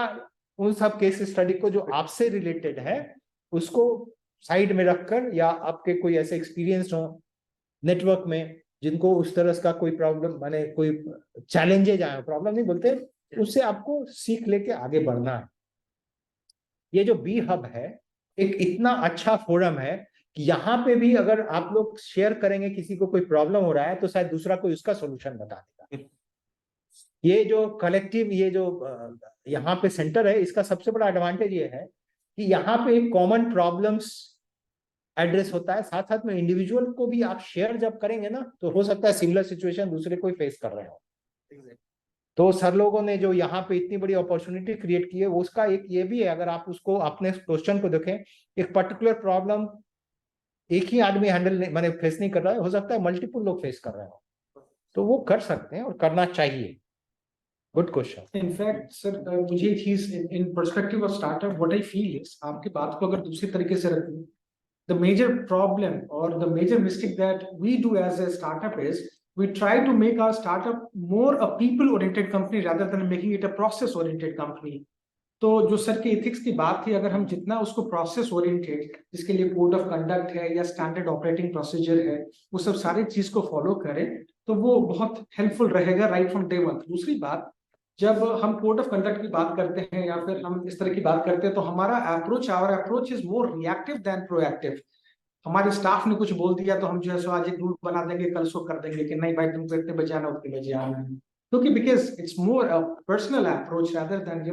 उन सब केस स्टडी को जो आपसे रिलेटेड है उसको साइड में रखकर, या आपके कोई ऐसे एक्सपीरियंस हो नेटवर्क में जिनको उस तरह का कोई प्रॉब्लम, माने कोई चैलेंजेज आए, प्रॉब्लम नहीं बोलते, उससे आपको सीख लेके आगे बढ़ना है. ये जो बी हब है एक इतना अच्छा फोरम है कि यहाँ पे भी अगर आप लोग शेयर करेंगे, किसी को कोई प्रॉब्लम हो रहा है तो शायद दूसरा कोई उसका सॉल्यूशन बता देगा. ये जो कलेक्टिव, ये जो यहाँ पे सेंटर है, इसका सबसे बड़ा एडवांटेज ये है कि यहाँ पे कॉमन प्रॉब्लम्स एड्रेस होता है. साथ साथ में इंडिविजुअल को भी आप शेयर जब करेंगे ना, तो हो सकता है सिमिलर सिचुएशन दूसरे कोई फेस कर रहे हो. तो सर लोगों ने जो यहाँ पे इतनी बड़ी अपॉर्चुनिटी क्रिएट की है, उसका एक ये भी है, अगर आप उसको अपने क्वेश्चन को देखें, एक पर्टिकुलर प्रॉब्लम एक ही आदमी हैंडल नहीं, माने फेस नहीं कर रहा है, हो सकता है मल्टीपल लोग फेस कर रहे हो. तो वो कर सकते हैं और करना चाहिए। Good question. In fact, sir, मुझे ये चीज in perspective of startup, what I feel is, आपकी बात को अगर दूसरी तरीके से रखूं, the major problem or the major mistake that we do as a startup is we try to make our startup more a people oriented company rather than making it a process oriented company. तो जो sir की ethics की बात थी, अगर हम जितना उसको प्रोसेस ओरिएंटेड, जिसके लिए कोड ऑफ कंडक्ट है या स्टैंडर्ड ऑपरेटिंग प्रोसीजर है, वो सब सारी चीज को फॉलो करें, तो वो बहुत हेल्पफुल रहेगा राइट फ्रॉम डे वन। दूसरी बात, जब हम कोड ऑफ कंडक्ट की बात करते हैं या फिर हम इस तरह की बात करते हैं, तो हमारा approach is more reactive than proactive. हमारे स्टाफ ने कुछ बोल दिया तो हम जो है सो आज एक रूल बना देंगे, कल सो कर देंगे कि नहीं भाई तुमको इतने बजे आना, उतने बजे आना है, क्योंकि because it's more a personal approach rather than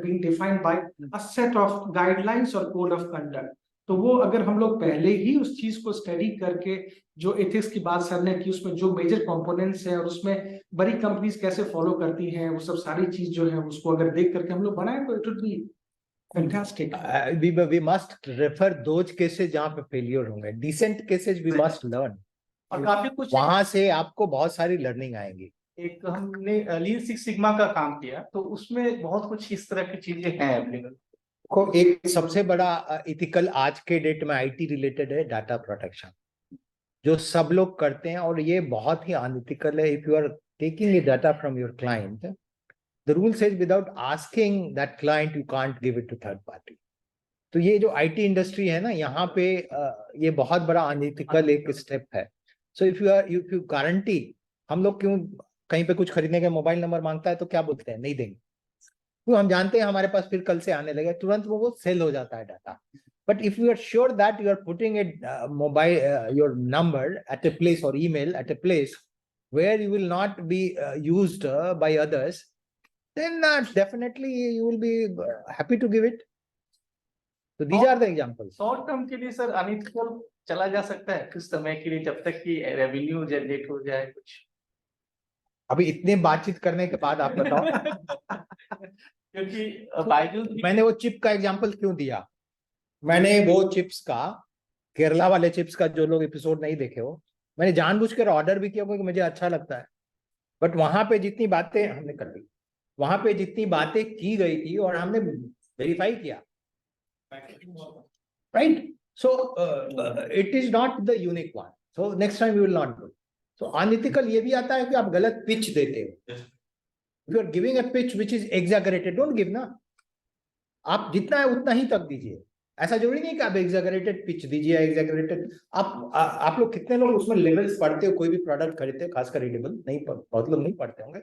being defined by a set of guidelines और कोड ऑफ कंडक्ट। तो वो अगर हम लोग पहले ही उस चीज को स्टडी करके, जो एथिक्स की बात सर ने की, उसमें जो मेजर कंपोनेंट्स है और उसमें बड़ी कंपनीज कैसे फॉलो करती हैं, वो सब सारी चीज जो है उसको अगर देख करके हम लोग बनाए, तो it would be fantastic. we must refer those cases जहाँ पे फेलियर होंगे, decent cases we must learn, और काफी कुछ वहां से आपको बहुत सारी लर्निंग आएंगी। एक हमने लीन सिक्स सिग्मा का काम किया, तो उसमें बहुत कुछ इस तरह की चीजें हैं अवेलेबल। को एक सबसे बड़ा इथिकल आज के डेट में आईटी रिलेटेड है डाटा प्रोटेक्शन, जो सब लोग करते हैं, और ये बहुत ही अनइथिकल है। If you are taking a data from your client, the rule says without asking that client you can't give it to third party. तो ये जो आईटी इंडस्ट्री है ना, यहाँ पे ये बहुत बड़ा अनइथिकल एक स्टेप है। सो इफ यू गारंटी, हम लोग क्यों कहीं पे कुछ खरीदने के मोबाइल नंबर मांगता है तो क्या बोलते हैं, नहीं देंगे, तो हम जानते हैं हमारे पास फिर कल से आने लगे, तुरंत वो सेल हो जाता है data. But if you are sure that you are putting it mobile your number at a place और email at a place where you will not be used by others, then definitely you will be happy to give it. So these are the examples. Short term के लिए sir unethical चला जा सकता है कुछ समय के लिए, जब तक कि रेवेन्यू जनरेट हो जाए कुछ। अभी इतने बातचीत करने के बाद आप बताओ। क्योंकि बायजूस मैंने वो चिप का एग्जांपल क्यों दिया, मैंने वो चिप्स का, केरला वाले चिप्स का, जो लोग एपिसोड नहीं देखे हो, मैंने जानबूझकर ऑर्डर भी किया क्योंकि मुझे अच्छा लगता है। बट वहां पे जितनी बातें हमने कर ली, वहां पे जितनी बातें की गई थी और हमने वेरीफाई किया, right? So it is not the unique one, so next time we will not do. So unethical ये भी आता है कि आप गलत पिच देते हो। If you are giving a pitch which is exaggerated, don't give ना। आप जितना है उतना ही तक दीजिए, ऐसा जरूरी नहीं कि आप एग्जैगरेटेड पिच दीजिए, एग्जैगरेटेड। आप लोग कितने लोग उसमें लेवल्स पढ़ते हो, कोई भी प्रोडक्ट खरीदते हो, खासकर रीडेबल नहीं, बहुत लोग नहीं पढ़ते होंगे,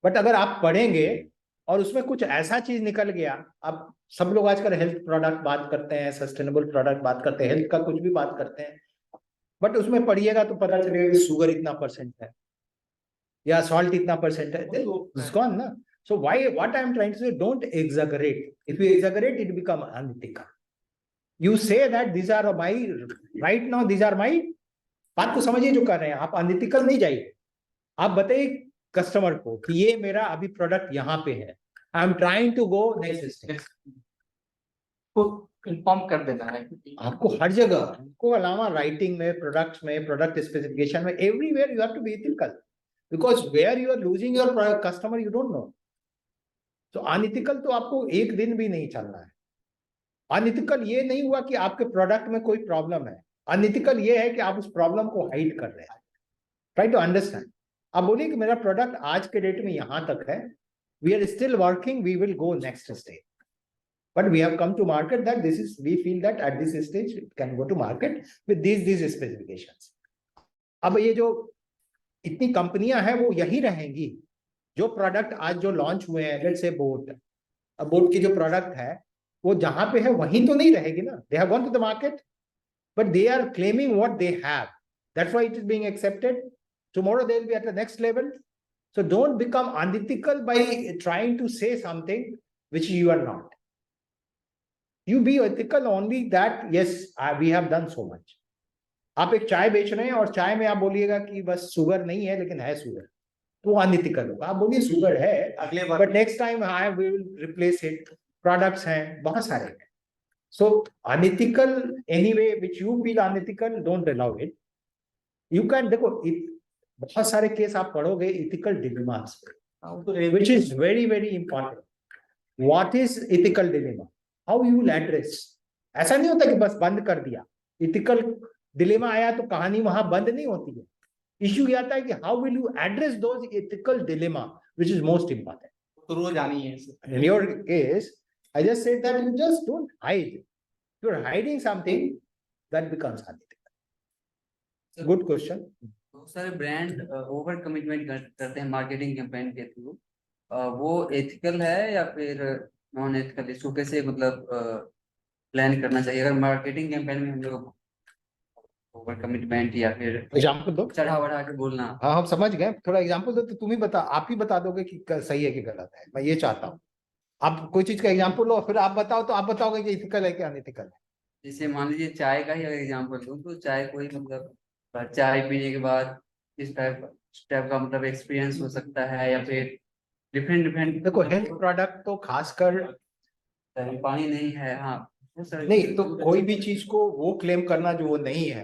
बट अगर आप पढ़ेंगे और उसमें कुछ ऐसा चीज निकल गया, आप सब लोग आजकल हेल्थ प्रोडक्ट बात करते हैं, सस्टेनेबल प्रोडक्ट बात करते हैं, हेल्थ का कुछ भी बात करते हैं, बट उसमें पढ़िएगा तो पता चलेगा कि शुगर इतना परसेंट है या सॉल्ट इतना परसेंट है, इट्स गॉन ना। So what I am trying to say, don't exaggerate. If you exaggerate, it become unethical. You say that these are my, right now these are my, बात को समझिए जो कर रहे हैं आप, अनइथिकल नहीं जाइए। आप बताइए कस्टमर को कि ये मेरा अभी प्रोडक्ट यहाँ पे है, I am trying to go next step, को इन्फॉर्म कर देना है। आपको हर जगह को अलावा राइटिंग में, प्रोडक्ट्स में, प्रोडक्ट स्पेसिफिकेशन में, everywhere you have to be ethical, because where you are losing your customer you don't know. तो अनइथिकल तो आपको एक दिन भी नहीं चलना है। अनइथिकल ये नहीं हुआ कि आपके प्रोडक्ट में कोई प्रॉब्लम है, अनइथिकल ये है कि आप उस प्रॉब्लम को हाइड कर रहे हैं। Try to understand. आप बोलिए कि मेरा प्रोडक्ट आज के डेट में यहां तक है, we are still working, we will go next stage, but we have come to market that this is, we feel that at this stage it can go to market with these specifications. अब ये जो इतनी कंपनियां हैं वो यही रहेंगी, जो प्रोडक्ट आज जो लॉन्च हुए हैं, लेट्स से बोट, अब बोट की जो प्रोडक्ट है वो जहां पे है वहीं तो नहीं रहेगी ना, they have gone to the market but they are claiming what they have, that's why it is being accepted, tomorrow they will be at the next level. So don't become unethical by trying to say something which you are not, you be ethical only that yes we have done so much. आप एक चाय बेच रहे हैं और चाय में आप बोलिएगा कि बस शुगर नहीं है लेकिन है शुगर, तो अनइथिकल होगा। आप बोलिए शुगर है अगले बार, but next time I will replace it, products हैं बहुत सारे हैं। So unethical anyway which you feel unethical, don't allow it. You can, देखो बहुत सारे केस आप पढ़ोगे ethical dilemmas, which is very very important. What is ethical dilemma? How you will address? ऐसा नहीं होता कि बस बंद कर दिया, इथिकल डिलेमा आया तो कहानी वहां बंद नहीं होती है। इश्यू ये आता है कि how will you address those ethical dilemma, which is most important. तो रोज आनी है In your case, I just said that you just don't hide. You're hiding something that becomes unethical. Good question. बहुत सारे brand over commitment करते हैं marketing campaign के through, वो ethical है या फिर नॉन एथिकल? इसको कैसे मतलब प्लान करना चाहिए अगर मार्केटिंग कैंपेन में हम लोग ओवर कमिटमेंट या फिर एग्जाम्पल दो। चढ़ा बढ़ा के बोलना? हाँ हम समझ गए, थोड़ा एग्जाम्पल दो तो तुम ही बता, आप ही बता दोगे कि सही है कि गलत है। मैं ये चाहता हूँ आप कोई चीज का एग्जाम्पल लो, फिर आप बताओ तो आप बताओगे कि इथिकल है कि अनइथिकल है। जैसे मान लीजिए चाय का ही अगर एग्जाम्पल दूं तो चाय कोई मतलब चाय पीने के बाद इस टाइप का मतलब एक्सपीरियंस हो सकता है, या फिर डिफरेंट डिफरेंट। देखो हेल्थ प्रोडक्ट तो खासकर पानी नहीं है, हाँ बहुत सारे नहीं, तो कोई भी चीज को वो क्लेम करना जो वो नहीं है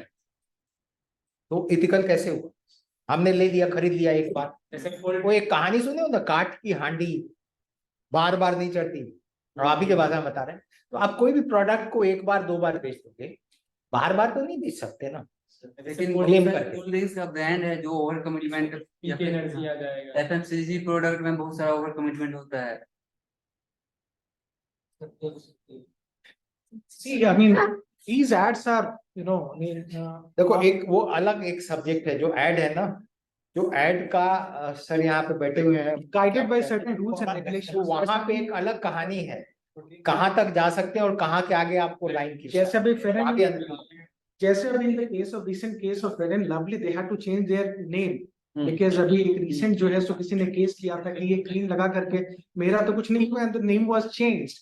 तो इथिकल कैसे हुआ? हमने ले लिया, खरीद लिया एक बार। वो एक कहानी सुने हो ना, काठ की हांडी बार बार नहीं चढ़ती, और आप ही के भाषा में बता रहे हैं। तो आप कोई भी प्रोडक्ट को एक बार दो बार बेच दोगे, बार बार तो नहीं बेच सकते ना। लेकिन claim करके। कोल्ड ड्रिंक्स का ब्रांड है जो ओवर कमिटमेंट, एफएमसीजी प्रोडक्ट में बहुत सारा ओवर कमिटमेंट होता है। See, I mean, these ads are, I mean, देखो एक वो अलग एक सब्जेक्ट है जो ऐड है ना, जो ऐड का सर यहाँ पे बैठे हुए हैं, guided by certain rules and regulations. तो वहां पे एक अलग कहानी है, कहाँ तक जा सकते हैं और कहाँ के आगे आपको लाइन की जैसे अभी Fair आगे and जैसे अभी in the case of recent case of Fair and Lovely, they had to change their name. Because अभी एक recent जो है, सो किसी ने केस किया था कि ये क्रीम लगा करके मेरा तो कुछ नहीं हुआ, and the name was changed.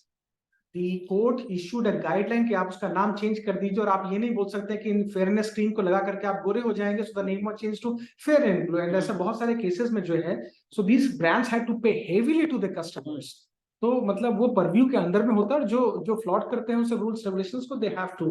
The court issued a guideline कि आप उसका नाम चेंज कर दीजिए, और आप ये नहीं बोल सकते कि इन फेयरनेस क्रीम को लगा करके आप गोरे हो जाएंगे, so the name was changed to Fair and Glow. And ऐसे बहुत सारे केसेस में जो है, so these brands had to pay heavily to the customers. तो मतलब वो परव्यू के अंदर में होता है, और जो फ्लॉट करते हैं उसे रूल्स रेगुलेशंस को दे हैव टू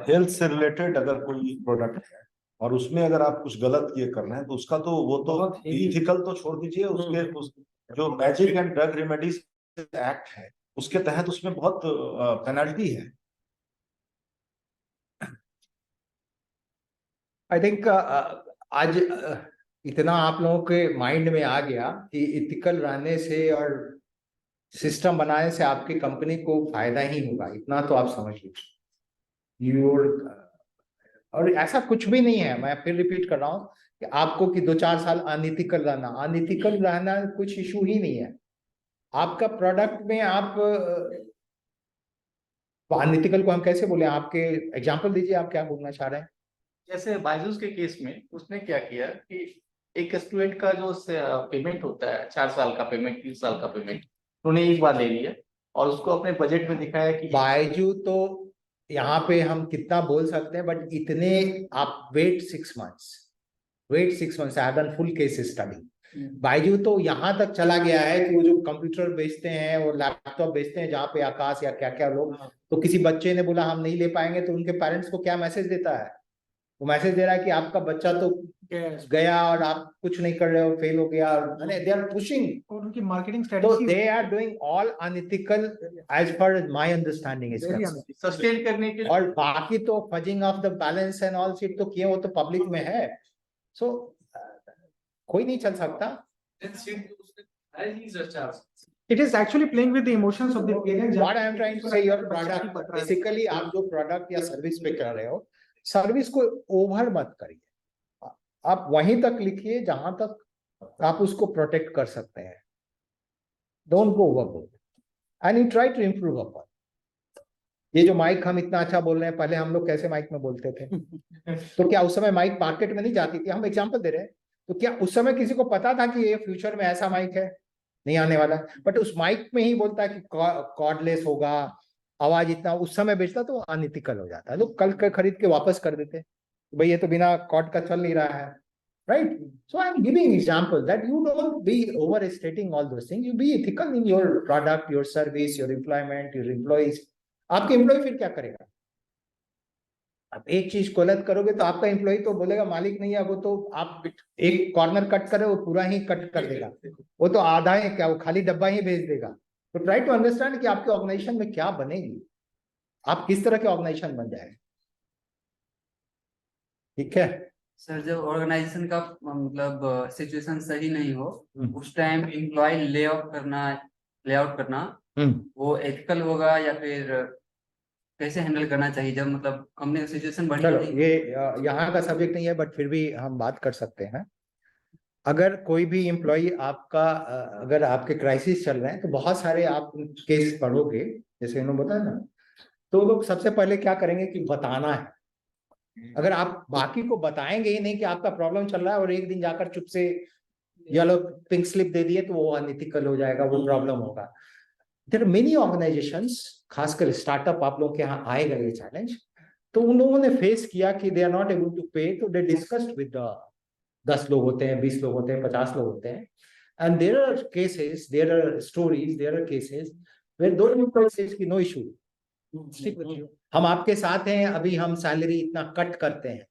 हेल्थ से रिलेटेड अगर कोई प्रोडक्ट है और उसमें अगर आप कुछ गलत ये कर रहे हैं तो उसका तो वो तो बहुत heavy। इथिकल तो छोड़ दीजिए, उसके जो magic and drug remedies act है उसके तहत उसमें बहुत पेनल्टी है। आई थिंक आज इतना आप लोगों के माइंड में आ गया कि इथिकल रहने से और सिस्टम बनाने से आपकी कंपनी को फायदा ही होगा, इतना तो आप समझ लीजिए। और ऐसा कुछ भी नहीं है, मैं फिर रिपीट कर रहा हूँ कि आपको कि 2-4 साल अनइथिकल रहना कुछ इशू ही नहीं है। आपका प्रोडक्ट में आप अनइथिकल को हम कैसे बोले, आपके एग्जांपल दीजिए, आप क्या बोलना चाह रहे हैं? जैसे बायजूस के केस में उसने क्या किया कि एक स्टूडेंट का जो पेमेंट होता है 4 साल का पेमेंट, 3 साल का पेमेंट, उन्होंने एक बार ले लिया और उसको अपने बजट में दिखाया कि बायजू तो यहाँ पे हम कितना बोल सकते हैं, बट इतने आप wait 6 months I have full case study. Byju तो यहाँ तक चला गया है कि वो जो कंप्यूटर बेचते हैं और लैपटॉप बेचते हैं जहाँ पे आकाश या क्या क्या लोग, तो किसी बच्चे ने बोला हम नहीं ले पाएंगे तो उनके पेरेंट्स को क्या मैसेज देता है, वो मैसेज दे रहा है कि आपका बच्चा तो गया और आप कुछ नहीं कर रहे हो, फेल हो गया। दे आर पुशिंग, और उनकी मार्केटिंग तो strategy they are doing all unethical as per my understanding is sustain करने के लिए। और बाकी तो fudging of the balance and all shit तो किए, वो तो पब्लिक में है, सो कोई नहीं चल सकता। It is actually playing with the emotions of the parents. What I am trying to say, your product basically आप जो प्रोडक्ट या सर्विस पे कर रहे हो, सर्विस को ओवर मत करिए, आप वहीं तक लिखिए जहां तक आप उसको प्रोटेक्ट कर सकते हैं। Don't go overboard and you try to improve upon. ये जो माइक हम इतना अच्छा बोल रहे हैं, पहले हम लोग कैसे माइक में बोलते थे? तो क्या उस समय माइक मार्केट में नहीं जाती थी? हम एग्जांपल दे रहे हैं, तो क्या उस समय किसी को पता था कि ये फ्यूचर में ऐसा माइक है, नहीं आने वाला? बट उस माइक में ही बोलता है कि कॉर्डलेस होगा, आवाज इतना, उस समय बेचता तो अनइथिकल हो जाता है, लोग कल के खरीद के वापस कर देते, भाई ये तो बिना कॉर्ड का चल नहीं रहा है, right? So I am giving example that you don't be overstating all those things, you be ethical in your product, your service, your employment, your employees. आपके एम्प्लॉय फिर क्या करेगा? अब एक चीज गलत करोगे तो आपका एम्प्लॉय तो बोलेगा मालिक नहीं है, वो तो आप एक कॉर्नर कट करे वो पूरा ही कट कर देगा, वो तो आधा है क्या, वो खाली डब्बा ही भेज देगा। तो ट्राई टू अंडरस्टैंड कि आपके ऑर्गेनाइजेशन में क्या बनेगी, आप किस तरह के ऑर्गेनाइजेशन बन जाए। ठीक है। सर जब ऑर्गेनाइजेशन का मतलब सिचुएशन सही नहीं हो, हम्म। उस टाइम एम्प्लॉय ले आउट करना वो एथिकल होगा या फिर कैसे हैंडल करना चाहिए जब मतलब कंपनी का सिचुएशन बढ़िया चलो नहीं। ये यहाँ का सब्जेक्ट नहीं है, बट फिर भी हम बात कर सकते हैं। अगर कोई भी एम्प्लॉय आपका अगर आपके क्राइसिस चल रहे हैं तो बहुत सारे आप केस पढ़ोगे, जैसे उन्होंने बताया ना, तो लोग सबसे पहले क्या करेंगे कि बताना है। अगर आप बाकी को बताएंगे ही नहीं कि आपका प्रॉब्लम चल रहा है और एक दिन जाकर चुप से येलो पिंक स्लिप दे दिए तो वो अनइथिकल हो जाएगा, वो प्रॉब्लम होगा। देयर आर मेनी ऑर्गेनाइजेशंस, खासकर स्टार्टअप, आप लोगों के यहाँ आएगा ये चैलेंज, तो उन लोगों ने फेस किया कि they are not able to pay, तो दे डिस्कस्ड विद 10 लोग होते हैं, 20 लोग होते हैं, 50 लोग होते हैं, and there are cases, there are stories, there are cases where though employee says कि no issue, stick with you, हम आपके साथ हैं, अभी हम सैलरी इतना कट करते हैं।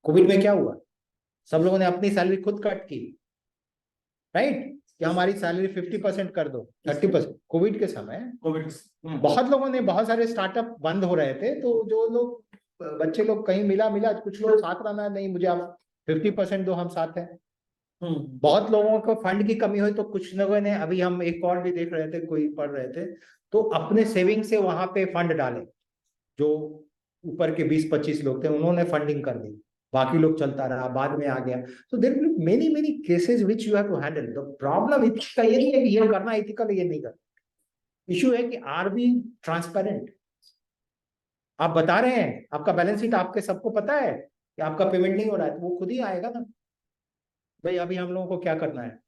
कोविड में क्या हुआ, सब लोगों ने अपनी सैलरी खुद कट की, राइट, कि हमारी सैलरी 50% कर दो, 30%। कोविड के समय बहुत लोगों ने, बहुत सारे स्टार्टअप बंद हो रहे थे, तो जो लोग बच्चे लोग कहीं मिला, कुछ लोग साथ रहना, नहीं मुझे आप 50% दो, हम साथ हैं। बहुत लोगों को फंड की कमी हुई तो कुछ लोगों ने, अभी हम एक और भी देख रहे थे, कोई पढ़ रहे थे, तो अपने सेविंग से वहां पे फंड डाले, जो ऊपर के 20-25 लोग थे उन्होंने फंडिंग कर दी, बाकी लोग चलता रहा, बाद में आ गया। So there will be many cases which you have to handle. The problem का ये नहीं है कि ये करना एथिकल है, ये नहीं करना। इशू है कि आर बी ट्रांसपेरेंट, आप बता रहे हैं, आपका बैलेंस शीट आपके सबको पता है कि आपका पेमेंट नहीं हो रहा है, तो वो खुद ही आएगा ना, भाई अभी हम लोगों को क्या करना है।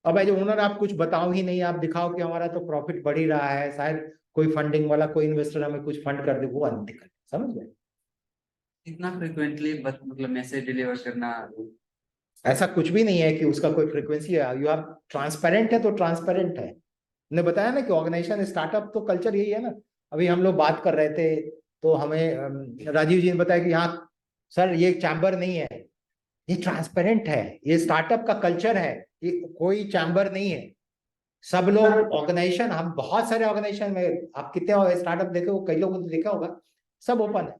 अब एज ओनर आप कुछ बताओ ही नहीं, आप दिखाओ कि हमारा तो प्रॉफिट बढ़ ही रहा है, शायद कोई फंडिंग वाला, कोई इन्वेस्टर हमें कुछ फंड कर दे, वो अनएथिकल, समझ गए। इतना फ्रिक्वेंटली मतलब मैसेज डिलीवर करना, ऐसा कुछ भी नहीं है कि उसका कोई फ्रीक्वेंसी है, यू आर ट्रांसपेरेंट है तो ट्रांसपेरेंट है। ने बताया ना कि ऑर्गेनाइजेशन स्टार्टअप तो कल्चर यही है ना। अभी हम लोग बात कर रहे थे तो हमें राजीव जी ने बताया कि हाँ सर ये चैम्बर नहीं है, ये ट्रांसपेरेंट है, ये स्टार्टअप का कल्चर है, ये कोई चैम्बर नहीं है। सब लोग ऑर्गेनाइजेशन, हम बहुत सारे ऑर्गेनाइजेशन में, आप कितने स्टार्टअप देखे हो, कई लोगों ने देखा होगा, सब ओपन है,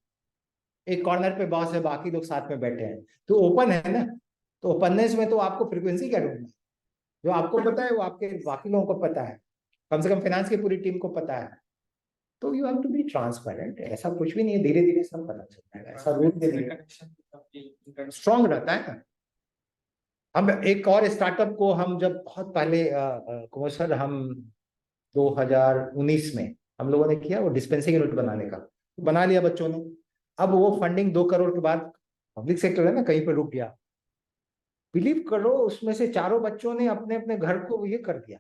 एक कॉर्नर पे बॉस है, बाकी लोग साथ में बैठे हैं, तो ओपन है ना। तो ओपननेस में तो आपको फ्रीक्वेंसी क्या ढूंढना है, जो आपको पता है वो आपके बाकी लोगों को पता है, कम से कम फाइनेंस की पूरी टीम को पता है। तो you have to be transparent, ऐसा कुछ भी नहीं है, धीरे धीरे सब पता चलता है, ऐसा रूल भी नहीं, स्ट्रांग रहता है ना। हम एक और स्टार्टअप को, हम जब बहुत पहले कुमार सर, हम 2019 में हम लोगों ने किया वो डिस्पेंसिंग यूनिट बनाने का, बना लिया बच्चों ने। अब वो फंडिंग 2 करोड़ के बाद, पब्लिक सेक्टर है ना, कहीं पे रुक गया। बिलीव करो उसमें से 4 बच्चों ने अपने अपने घर को ये कर दिया,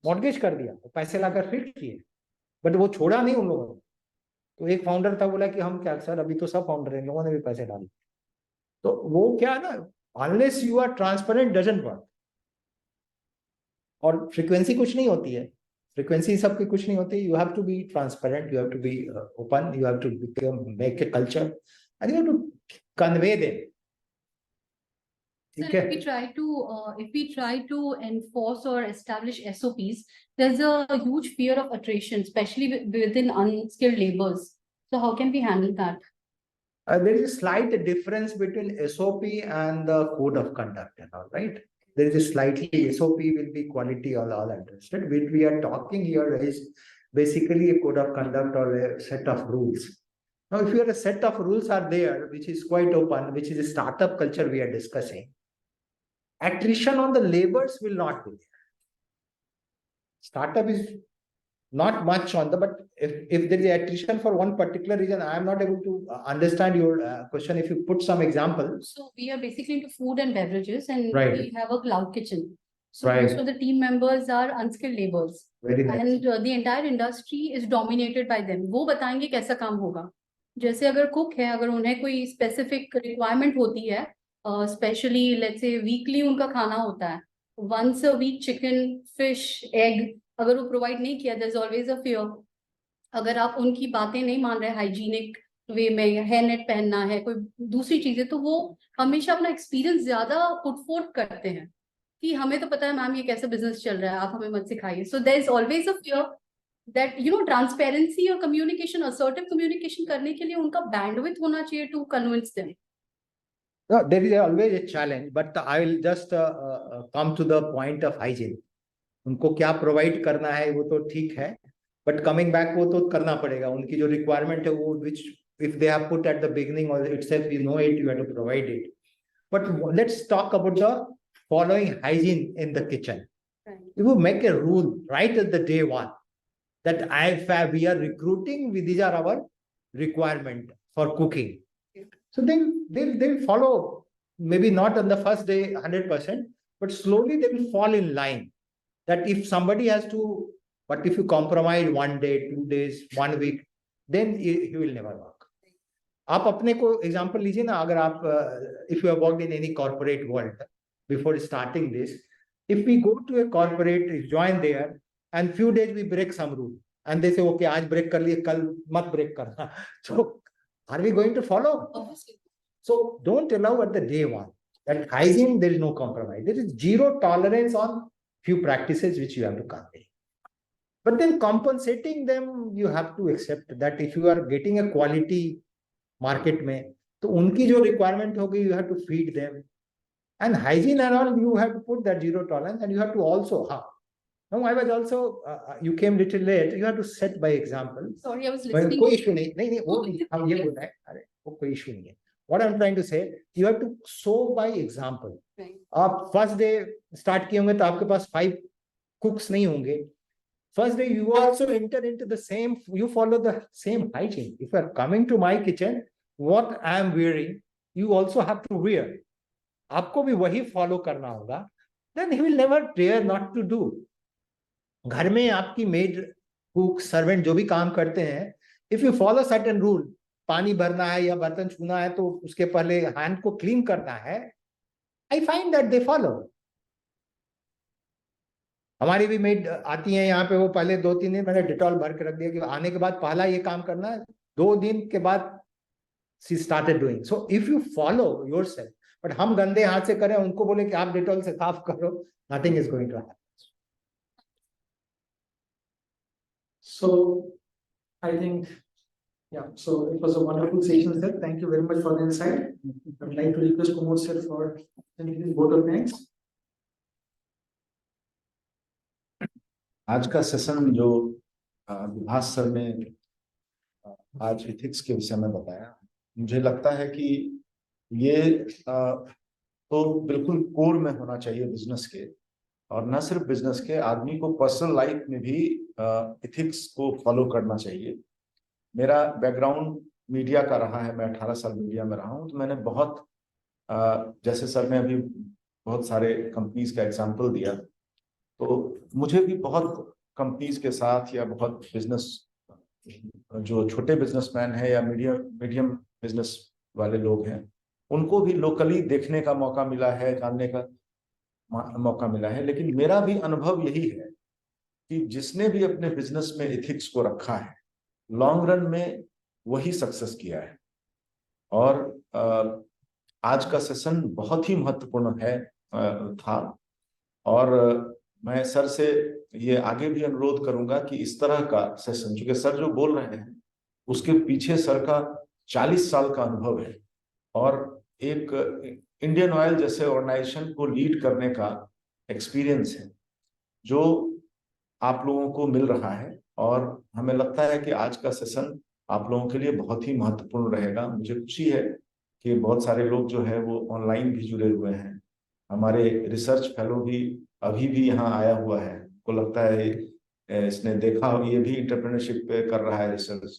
मॉर्गेज कर दिया, वो पैसे लाकर फिट किए, बट वो छोड़ा नहीं उन लोगों ने। तो एक फाउंडर था, बोला कि हम क्या सर, अभी तो सब फाउंडर इन लोगों ने भी पैसे डाले। तो वो क्या है ना, unless you are transparent doesn't work. और फ्रीक्वेंसी कुछ नहीं होती है, फ्रीक्वेंसी सबकी कुछ नहीं होती, you have to be transparent, you have to be open, you have to make a culture and you have to convey them. Sir, if we try to enforce or establish SOPs, there's a huge fear of attrition, especially within unskilled laborers. So how can we handle that? There is a slight difference between SOP and the code of conduct and all, right? There is a slightly, SOP will be quality all understood. What we are talking here is basically a code of conduct or a set of rules. Now, if you have a set of rules are there, which is quite open, which is a startup culture we are discussing, attrition on the laborers will not be there. Startup is not much on the, but if there is attrition for one particular reason, I am not able to understand your question. If you put some examples. So we are basically into food and beverages, and Right. we have a cloud kitchen. So Right. most of the team members are unskilled laborers. Very nice. And the entire industry is dominated by them. वो बताएंगे कैसा काम होगा। जैसे अगर cook है, अगर उन्हें कोई स्पेसिफिक रिक्वायरमेंट होती है, स्पेशली लेट्स से वीकली उनका खाना होता है, once a week chicken, fish, egg, अगर वो प्रोवाइड नहीं किया, there is always a fear. अगर आप उनकी बातें नहीं मान रहे हाइजीनिक वे में हेयर नेट पहनना है, कोई दूसरी चीजें, तो वो हमेशा अपना एक्सपीरियंस ज्यादा पुट फोर्थ करते हैं कि हमें तो पता है मैम ये कैसा बिजनेस चल रहा है, आप हमें मत सिखाइए. So there is always a fear that transparency और कम्युनिकेशन, असर्टिव कम्युनिकेशन करने के लिए उनका बैंडविड्थ होना चाहिए to convince them. No, there is always a challenge, but I will just come to the point of hygiene. उनको क्या provide करना है वो तो ठीक है, बट कमिंग बैक वो तो करना पड़ेगा. उनकी जो रिक्वायरमेंट है वो विच if they have put at the beginning or itself, you know it, you have to provide it. But let's talk about the following hygiene in the kitchen. Right. If you make a rule right at the day one that we are recruiting, these are our requirement for cooking. So then they'll follow, maybe not on the first day 100%, but slowly they will fall in line. That if somebody has to, but if you compromise 1 day, 2 days, 1 week, then he will never work. आप अपने को example लीजिए ना, अगर आप if you have worked in any corporate world before starting this, if we go to a corporate, join there, and few days we break some rule, and they say okay आज break कर लिए, कल मत break करना. So are we going to follow? Obviously. So don't allow at the day one. That hygiene, there is no compromise. There is zero tolerance on few practices which you have to convey. But then compensating them, you have to accept that if you are getting a quality market में, तो उनकी जो requirement होगी, you have to feed them. And hygiene and all, you have to put that zero tolerance, and you have to also, no, I was also, you came little late, you have to set by example. Sorry, I was listening. कोई issue नहीं, वो नहीं, हम ये बोल रहे हैं, अरे वो कोई issue नहीं है. What I'm trying to say, you have to show by example. Right. आप first day start किए होंगे तो आपके पास 5 cooks नहीं होंगे. First day you also enter into the same, you follow the same hygiene. If you are coming to my kitchen, what I am wearing, you also have to wear. आपको भी वही follow करना होगा. Then he will never dare not to do. घर में आपकी maid, cook, servant जो भी काम करते हैं, if you follow certain rule, पानी भरना है या बर्तन छूना है तो उसके पहले हैंड को क्लीन करना है, I find that they follow. हमारी भी मेड आती है यहाँ पे, वो पहले 2-3 दिन मैंने डिटॉल भर के रख दिया कि आने के बाद पहला ये काम करना है, 2 दिन के बाद she started doing. So if you follow yourself, but हम गंदे हाथ से करें, उनको बोले कि आप डिटॉल से साफ करो, nothing is going to happen. So I think, yeah, so it was a wonderful session, sir. Thank you very much for the insight. I would like to request Kumar sir for any vote of thanks. आज का session जो Vibhas sir ने आज ethics के विषय में बताया, मुझे लगता है कि ये तो बिल्कुल कोर में होना चाहिए बिजनेस के, और न सिर्फ बिजनेस के, आदमी को पर्सनल लाइफ में भी एथिक्स को फॉलो करना चाहिए. मेरा बैकग्राउंड मीडिया का रहा है, मैं 18 साल मीडिया में रहा हूँ, तो मैंने बहुत जैसे सर ने अभी बहुत सारे कंपनीज का एग्जांपल दिया, तो मुझे भी बहुत कंपनीज के साथ या बहुत बिजनेस, जो छोटे बिजनेसमैन हैं या मीडियम बिजनेस वाले लोग हैं, उनको भी लोकली देखने का मौका मिला है, जानने का मौका मिला है. लेकिन मेरा भी अनुभव यही है कि जिसने भी अपने बिजनेस में एथिक्स को रखा है, लॉन्ग रन में वही सक्सेस किया है. और आज का सेशन बहुत ही महत्वपूर्ण था, और मैं सर से ये आगे भी अनुरोध करूंगा कि इस तरह का सेशन, चूंकि सर जो बोल रहे हैं उसके पीछे सर का 40 साल का अनुभव है, और एक इंडियन ऑयल जैसे ऑर्गेनाइजेशन को लीड करने का एक्सपीरियंस है जो आप लोगों को मिल रहा है. और हमें लगता है कि आज का सेशन आप लोगों के लिए बहुत ही महत्वपूर्ण रहेगा. मुझे खुशी है कि बहुत सारे लोग जो है वो ऑनलाइन भी जुड़े हुए हैं. हमारे रिसर्च फेलो भी अभी भी यहाँ आया हुआ है, को लगता है इसने देखा, ये भी एंटरप्रेन्योरशिप पे कर रहा है रिसर्च.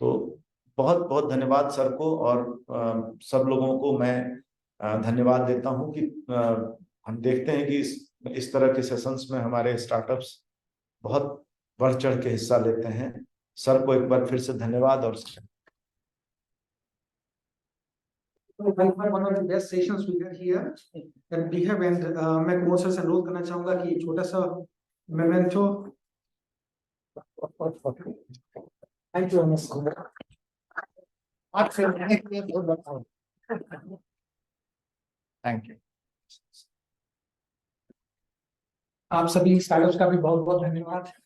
तो बहुत बहुत धन्यवाद सर को, और सब लोगों को मैं धन्यवाद देता हूँ कि हम देखते हैं कि इस तरह के सेशंस में हमारे स्टार्टअप्स बहुत बढ़ चढ़ के हिस्सा लेते हैं. सर को एक बार फिर से धन्यवाद. और one of the best sessions we had here that we have, and मैं कुमार सर से अनुरोध करना चाहूंगा कि छोटा सा memento. Thank you, Ms. Kumar. आपसे थैंक यू। आप सभी स्टार्टअप्स का भी बहुत बहुत धन्यवाद।